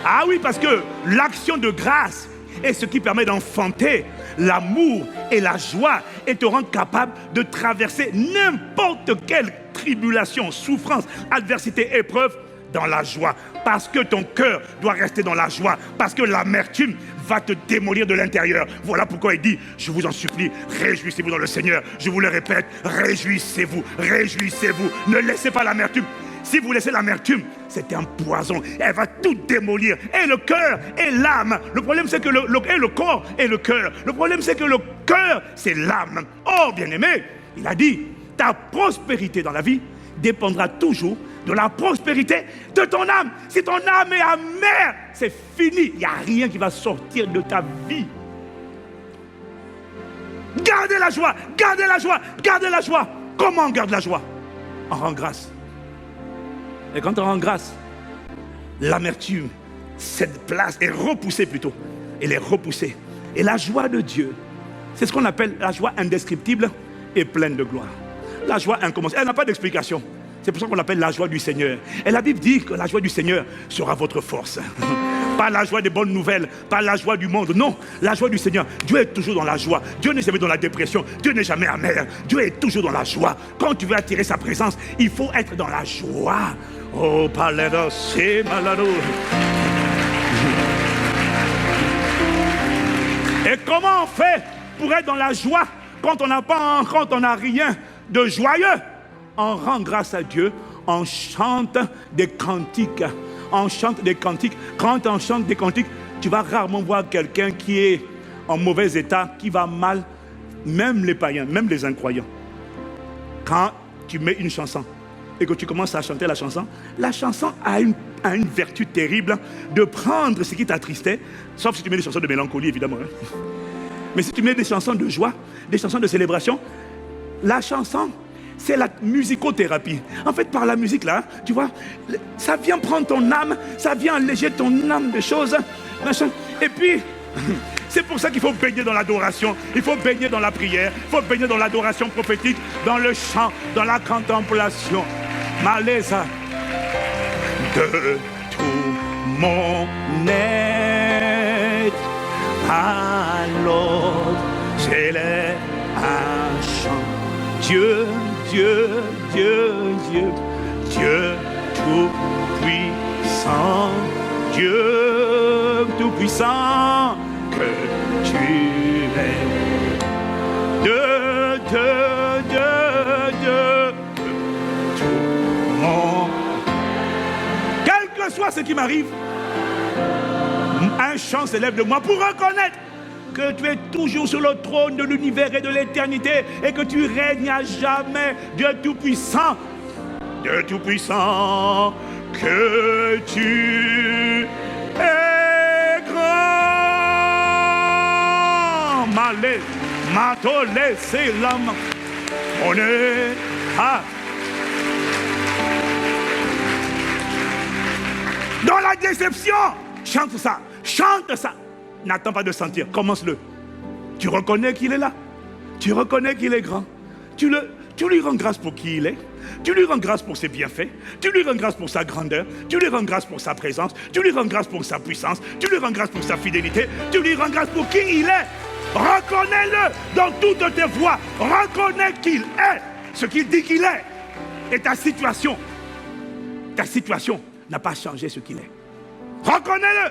Ah oui, parce que l'action de grâce est ce qui permet d'enfanter l'amour et la joie et te rend capable de traverser n'importe quelle tribulation, souffrance, adversité, épreuve dans la joie. Parce que ton cœur doit rester dans la joie. Parce que l'amertume va te démolir de l'intérieur. Voilà pourquoi il dit, je vous en supplie, réjouissez-vous dans le Seigneur. Je vous le répète, réjouissez-vous, réjouissez-vous. Ne laissez pas l'amertume. Si vous laissez l'amertume, c'est un poison. Elle va tout démolir. Et le cœur et l'âme. Le problème, c'est que le corps et le cœur. Le problème, c'est que le cœur, c'est l'âme. Oh, bien-aimé, il a dit, ta prospérité dans la vie dépendra toujours de la prospérité de ton âme. Si ton âme est amère, c'est fini. Il n'y a rien qui va sortir de ta vie. Gardez la joie, gardez la joie, gardez la joie. Comment on garde la joie? On rend grâce. Et quand on rend grâce, l'amertume, cette place est repoussée plutôt. Elle est repoussée. Et la joie de Dieu, c'est ce qu'on appelle la joie indescriptible et pleine de gloire. La joie incommensurable, elle n'a pas d'explication. C'est pour ça qu'on l'appelle la joie du Seigneur. Et la Bible dit que la joie du Seigneur sera votre force. Pas la joie des bonnes nouvelles, pas la joie du monde. Non, la joie du Seigneur. Dieu est toujours dans la joie. Dieu n'est jamais dans la dépression. Dieu n'est jamais amer. Dieu est toujours dans la joie. Quand tu veux attirer sa présence, il faut être dans la joie. Oh, palero, c'est malado. Et comment on fait pour être dans la joie quand on n'a rien de joyeux? On rend grâce à Dieu, on chante des cantiques. On chante des cantiques. Quand on chante des cantiques, tu vas rarement voir quelqu'un qui est en mauvais état, qui va mal, même les païens, même les incroyants. Quand tu mets une chanson et que tu commences à chanter la chanson a une vertu terrible de prendre ce qui t'attristait, sauf si tu mets des chansons de mélancolie, évidemment. Mais si tu mets des chansons de joie, des chansons de célébration, la chanson, c'est la musicothérapie. En fait, par la musique, là, tu vois, ça vient prendre ton âme, ça vient alléger ton âme de choses, machin. Et puis, c'est pour ça qu'il faut baigner dans l'adoration, il faut baigner dans la prière, il faut baigner dans l'adoration prophétique, dans le chant, dans la contemplation. Malaisa de tout mon être, alors j'élève un chant. Dieu, Dieu, Dieu, Dieu, Dieu tout-puissant, Dieu tout-puissant, que tu es. De tout mon. Quel que soit ce qui m'arrive, un chant s'élève de moi pour reconnaître que tu es toujours sur le trône de l'univers et de l'éternité et que tu règnes à jamais, Dieu Tout-Puissant. Dieu Tout-Puissant, que tu es grand. Malé, matolé, c'est l'âme. On est à. Dans la déception, chante ça, chante ça. N'attends pas de sentir, commence-le. Tu reconnais qu'il est là. Tu reconnais qu'il est grand. Tu lui rends grâce pour qui il est. Tu lui rends grâce pour ses bienfaits. Tu lui rends grâce pour sa grandeur. Tu lui rends grâce pour sa présence. Tu lui rends grâce pour sa puissance. Tu lui rends grâce pour sa fidélité. Tu lui rends grâce pour qui il est. Reconnais-le dans toutes tes voies. Reconnais qu'il est ce qu'il dit qu'il est. Et ta situation n'a pas changé ce qu'il est. Reconnais-le.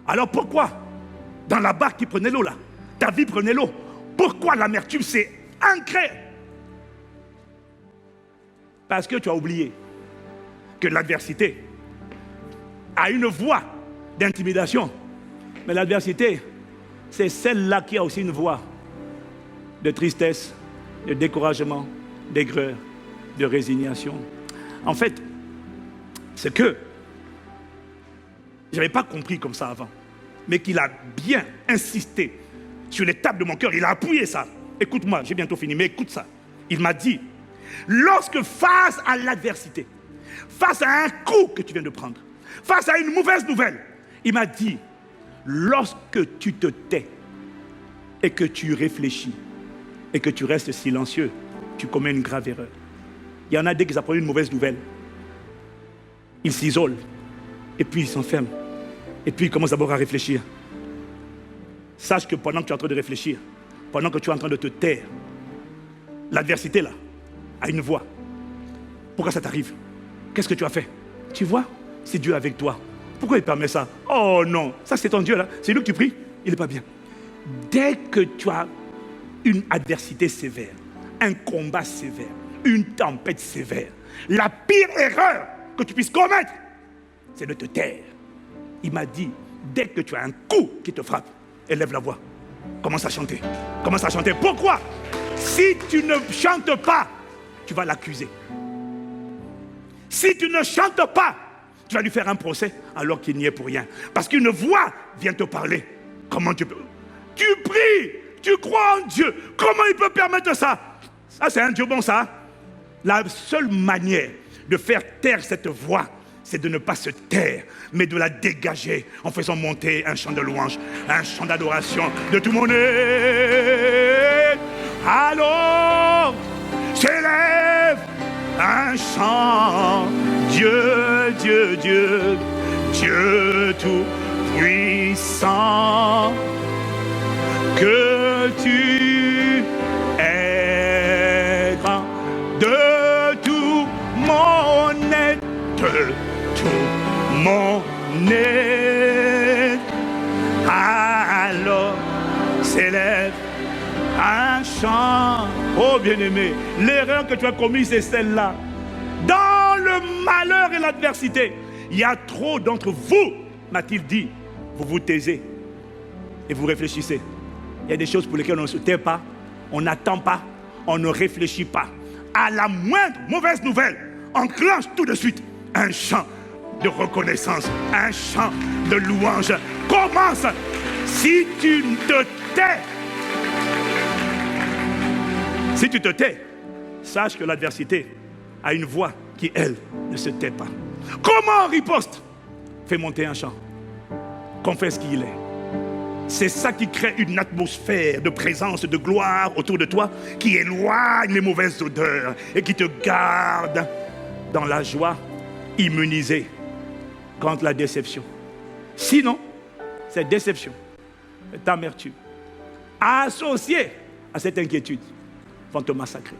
Alors pourquoi, dans la barque qui prenait l'eau là, ta vie prenait l'eau, pourquoi l'amertume s'est ancrée? Parce que tu as oublié que l'adversité a une voix d'intimidation. Mais l'adversité, c'est celle-là qui a aussi une voix de tristesse, de découragement, d'aigreur, de résignation. En fait, c'est que je n'avais pas compris comme ça avant, mais qu'il a bien insisté sur les tables de mon cœur. Il a appuyé ça. Écoute-moi, j'ai bientôt fini, mais écoute ça. Il m'a dit, lorsque face à l'adversité, face à un coup que tu viens de prendre, face à une mauvaise nouvelle, il m'a dit, lorsque tu te tais et que tu réfléchis et que tu restes silencieux, tu commets une grave erreur. Il y en a dès qu'ils apprennent une mauvaise nouvelle, ils s'isolent et puis ils s'enferment et puis ils commencent d'abord à réfléchir. Sache que pendant que tu es en train de réfléchir, pendant que tu es en train de te taire, l'adversité là a une voix. Pourquoi ça t'arrive? Qu'est-ce que tu as fait? Tu vois, c'est Dieu avec toi. Pourquoi il permet ça? Oh non, ça c'est ton Dieu là. C'est lui que tu pries, il n'est pas bien. Dès que tu as une adversité sévère, un combat sévère, une tempête sévère, la pire erreur que tu puisses commettre, c'est de te taire. Il m'a dit, dès que tu as un coup qui te frappe, élève la voix. Commence à chanter. Commence à chanter. Pourquoi? Si tu ne chantes pas, tu vas l'accuser. Si tu ne chantes pas, tu vas lui faire un procès alors qu'il n'y est pour rien. Parce qu'une voix vient te parler. Comment tu peux? Tu pries, tu crois en Dieu. Comment il peut permettre ça? Ça, c'est un Dieu bon, ça. La seule manière de faire taire cette voix, c'est de ne pas se taire, mais de la dégager en faisant monter un chant de louange, un chant d'adoration de tout mon être. Alors, s'élève un chant, Dieu, Dieu, Dieu, Dieu tout puissant, que tu es grand de tout mon être, de tout mon être. Alors s'élève un chant. Oh bien-aimé, l'erreur que tu as commise, c'est celle-là. Dans le malheur et l'adversité, il y a trop d'entre vous, m'a-t-il dit, vous vous taisez et vous réfléchissez. Il y a des choses pour lesquelles on ne se tait pas, on n'attend pas, on ne réfléchit pas. À la moindre mauvaise nouvelle, on clenche tout de suite un chant de reconnaissance, un chant de louange. Commence. Si tu te tais, si tu te tais, sache que l'adversité a une voix qui, elle, ne se tait pas. Comment on riposte? Fais monter un chant. Confesse qui il est. C'est ça qui crée une atmosphère de présence, de gloire autour de toi, qui éloigne les mauvaises odeurs et qui te garde dans la joie, immunisé contre la déception. Sinon, cette déception, cette amertume, associée à cette inquiétude, vont te massacrer.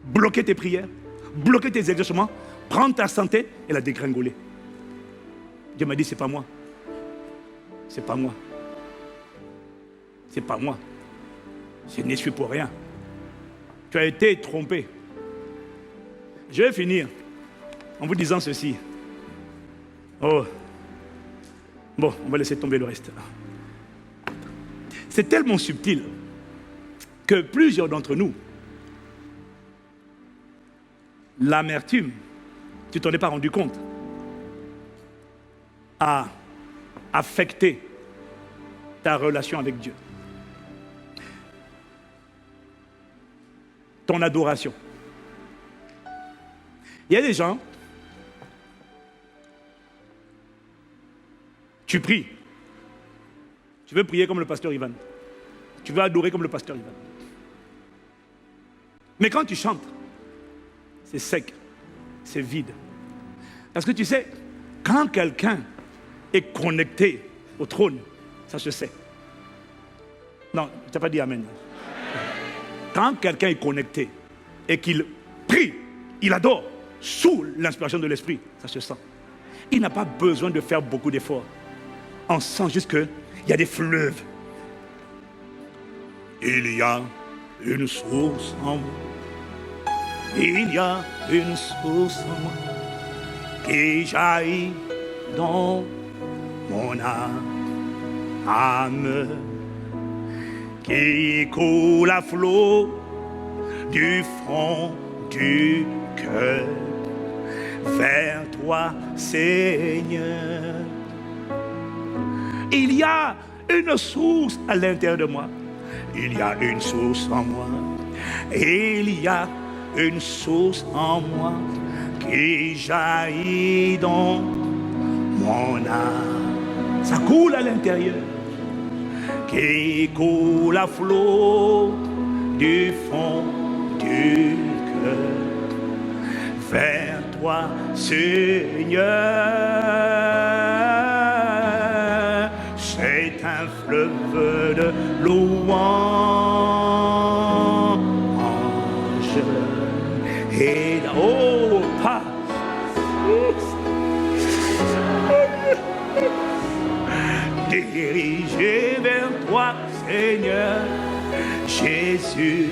Bloquer tes prières, bloquer tes exercements, prendre ta santé et la dégringoler. Dieu m'a dit, c'est pas moi. C'est pas moi. C'est pas moi. Je n'y suis pour rien. Tu as été trompé. Je vais finir en vous disant ceci. Oh. Bon, on va laisser tomber le reste. C'est tellement subtil que plusieurs d'entre nous, l'amertume, tu t'en es pas rendu compte, a affecté ta relation avec Dieu. Ton adoration. Il y a des gens, tu pries, tu veux prier comme le pasteur Ivan, tu veux adorer comme le pasteur Ivan. Mais quand tu chantes, c'est sec, c'est vide. Parce que tu sais, quand quelqu'un est connecté au trône, ça se sait. Non, tu n'as pas dit amen. Quand quelqu'un est connecté et qu'il prie, il adore sous l'inspiration de l'esprit, ça se sent. Il n'a pas besoin de faire beaucoup d'efforts. On sent juste qu'il y a des fleuves. Il y a une source en moi. Il y a une source en moi qui jaillit dans mon âme, qui coule à flot du fond du cœur vers toi, Seigneur. Il y a une source à l'intérieur de moi. Il y a une source en moi. Il y a une source en moi qui jaillit dans mon âme. Ça coule à l'intérieur. Qui coule à flot du fond du cœur vers toi, Seigneur. C'est un fleuve de louange et oh, pas. Dirigé vers toi, Seigneur, Jésus,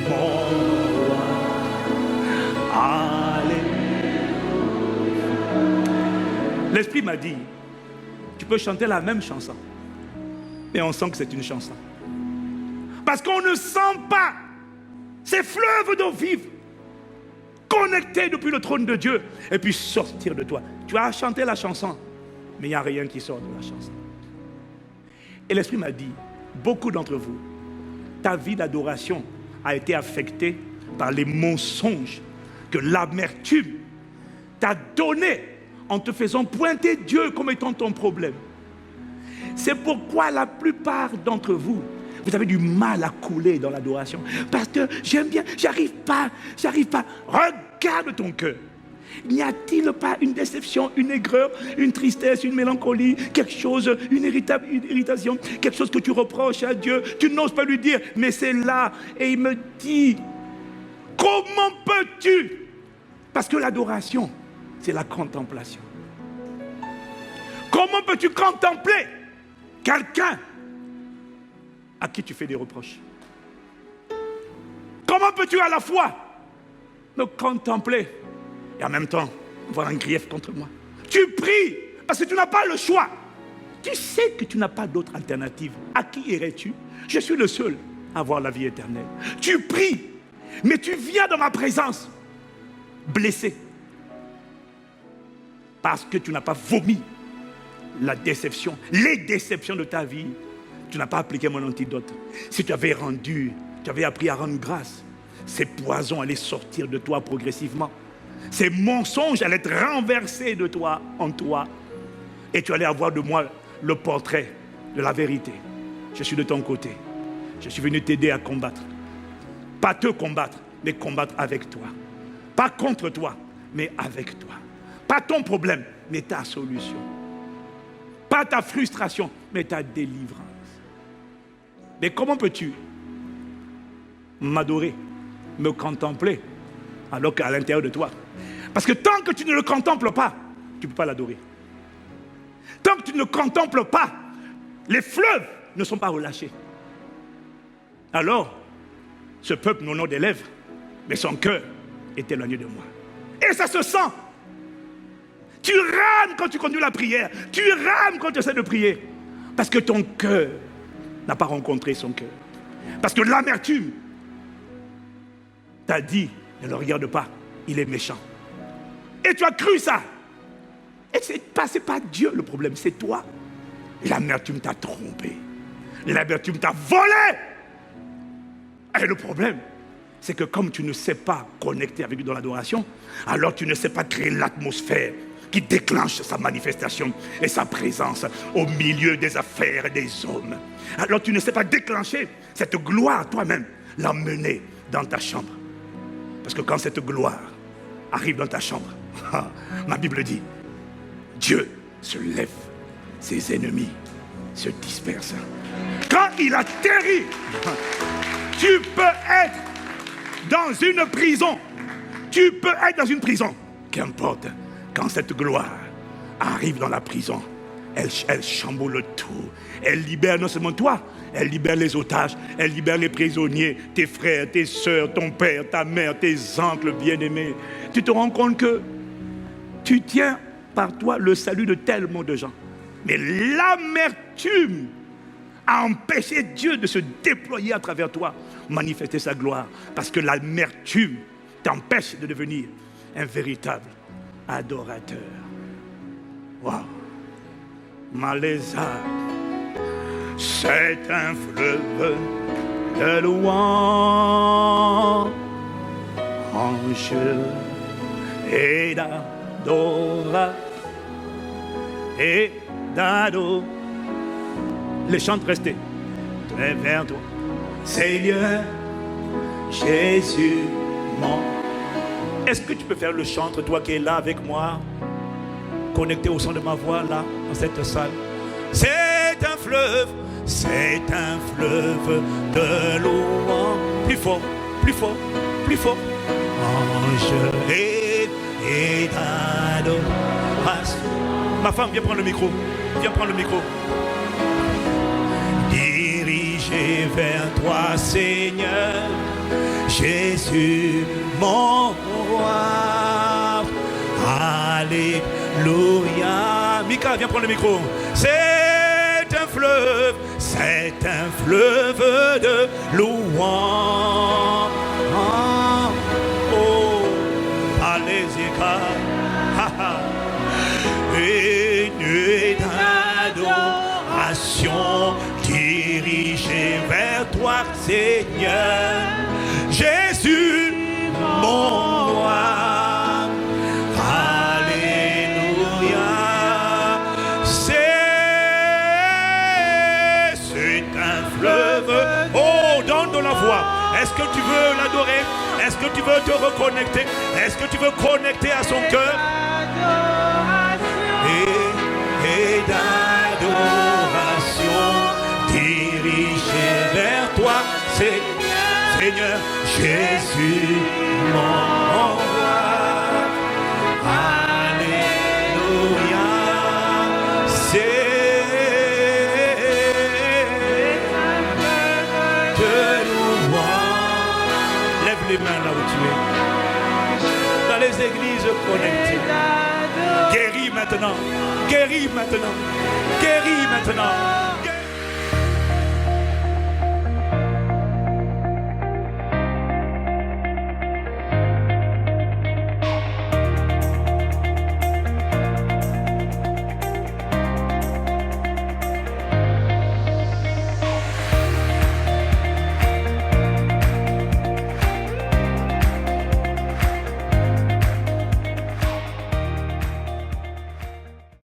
mon roi. Alléluia. L'Esprit m'a dit, tu peux chanter la même chanson, mais on sent que c'est une chanson. Parce qu'on ne sent pas ces fleuves d'eau vive connectés depuis le trône de Dieu et puis sortir de toi. Tu as chanté la chanson, mais il n'y a rien qui sort de la chanson. Et l'Esprit m'a dit, beaucoup d'entre vous, ta vie d'adoration a été affectée par les mensonges que l'amertume t'a donné en te faisant pointer Dieu comme étant ton problème. C'est pourquoi la plupart d'entre vous, vous avez du mal à couler dans l'adoration. Parce que j'aime bien, j'arrive pas. Regarde ton cœur. N'y a-t-il pas une déception, une aigreur, une tristesse, une mélancolie, quelque chose, une irritation, quelque chose que tu reproches à Dieu, tu n'oses pas lui dire, mais c'est là. Et il me dit, comment peux-tu? Parce que l'adoration, c'est la contemplation. Comment peux-tu contempler quelqu'un à qui tu fais des reproches? Comment peux-tu à la fois me contempler et en même temps avoir un grief contre moi? Tu pries parce que tu n'as pas le choix. Tu sais que tu n'as pas d'autre alternative. À qui irais-tu? Je suis le seul à avoir la vie éternelle. Tu pries, mais tu viens dans ma présence blessé parce que tu n'as pas vomi la déception, les déceptions de ta vie. Tu n'as pas appliqué mon antidote. Si tu avais appris à rendre grâce, ces poisons allaient sortir de toi progressivement. Ces mensonges allaient être renversés de toi en toi. Et tu allais avoir de moi le portrait de la vérité. Je suis de ton côté. Je suis venu t'aider à combattre. Pas te combattre, mais combattre avec toi. Pas contre toi, mais avec toi. Pas ton problème, mais ta solution. Pas ta frustration, mais ta délivrance. Mais comment peux-tu m'adorer, me contempler, alors qu'à l'intérieur de toi? Parce que tant que tu ne le contemples pas, tu ne peux pas l'adorer. Tant que tu ne le contemples pas, les fleuves ne sont pas relâchés. Alors, ce peuple m'honore des lèvres, mais son cœur est éloigné de moi. Et ça se sent. Tu rames quand tu conduis la prière. Tu rames quand tu essaies de prier. Parce que ton cœur n'a pas rencontré son cœur. Parce que l'amertume t'a dit, ne le regarde pas, il est méchant. Et tu as cru ça. Et ce n'est pas Dieu le problème, c'est toi. L'amertume t'a trompé. L'amertume t'a volé. Et le problème, c'est que comme tu ne sais pas connecter avec lui dans l'adoration, alors tu ne sais pas créer l'atmosphère qui déclenche sa manifestation et sa présence au milieu des affaires et des hommes. Alors tu ne sais pas déclencher cette gloire toi-même, l'emmener dans ta chambre. Parce que quand cette gloire arrive dans ta chambre. Ma Bible dit, Dieu se lève, ses ennemis se dispersent. Quand il atterrit, tu peux être dans une prison. Tu peux être dans une prison. Qu'importe, quand cette gloire arrive dans la prison, elle chamboule tout. Elle libère non seulement toi, elle libère les otages, elle libère les prisonniers, tes frères, tes soeurs, ton père, ta mère, tes oncles bien-aimés. Tu te rends compte que tu tiens par toi le salut de tellement de gens. Mais l'amertume a empêché Dieu de se déployer à travers toi, manifester sa gloire. Parce que l'amertume t'empêche de devenir un véritable adorateur. Waouh! Malésa, c'est un fleuve de louange et d'adoration et d'ado. Les chants restés. Très vers toi, Seigneur Jésus, mon. Est-ce que tu peux faire le chantre, toi qui es là avec moi, connecté au son de ma voix, là, dans cette salle? C'est un fleuve de louange. Plus fort, plus fort, plus fort. Ange et d'adoration. Ma femme, viens prendre le micro. Viens prendre le micro. Dirigé vers toi, Seigneur Jésus, mon roi. Alléluia. Mika, viens prendre le micro. C'est un fleuve de louange. Oh, allez-y, et d'adoration dirigée vers toi, Seigneur Jésus, mon roi. Alléluia. C'est un fleuve. Oh, donne de la voix. Est-ce que tu veux l'adorer? Est-ce que tu veux te reconnecter? Est-ce que tu veux connecter à son cœur? Et d'adoration dirigée vers toi, Seigneur Jésus, mon roi. Alléluia. C'est de louange. Lève les mains là où tu es. Dans les églises connectées. Guéris maintenant. Guéris maintenant. Guéris maintenant.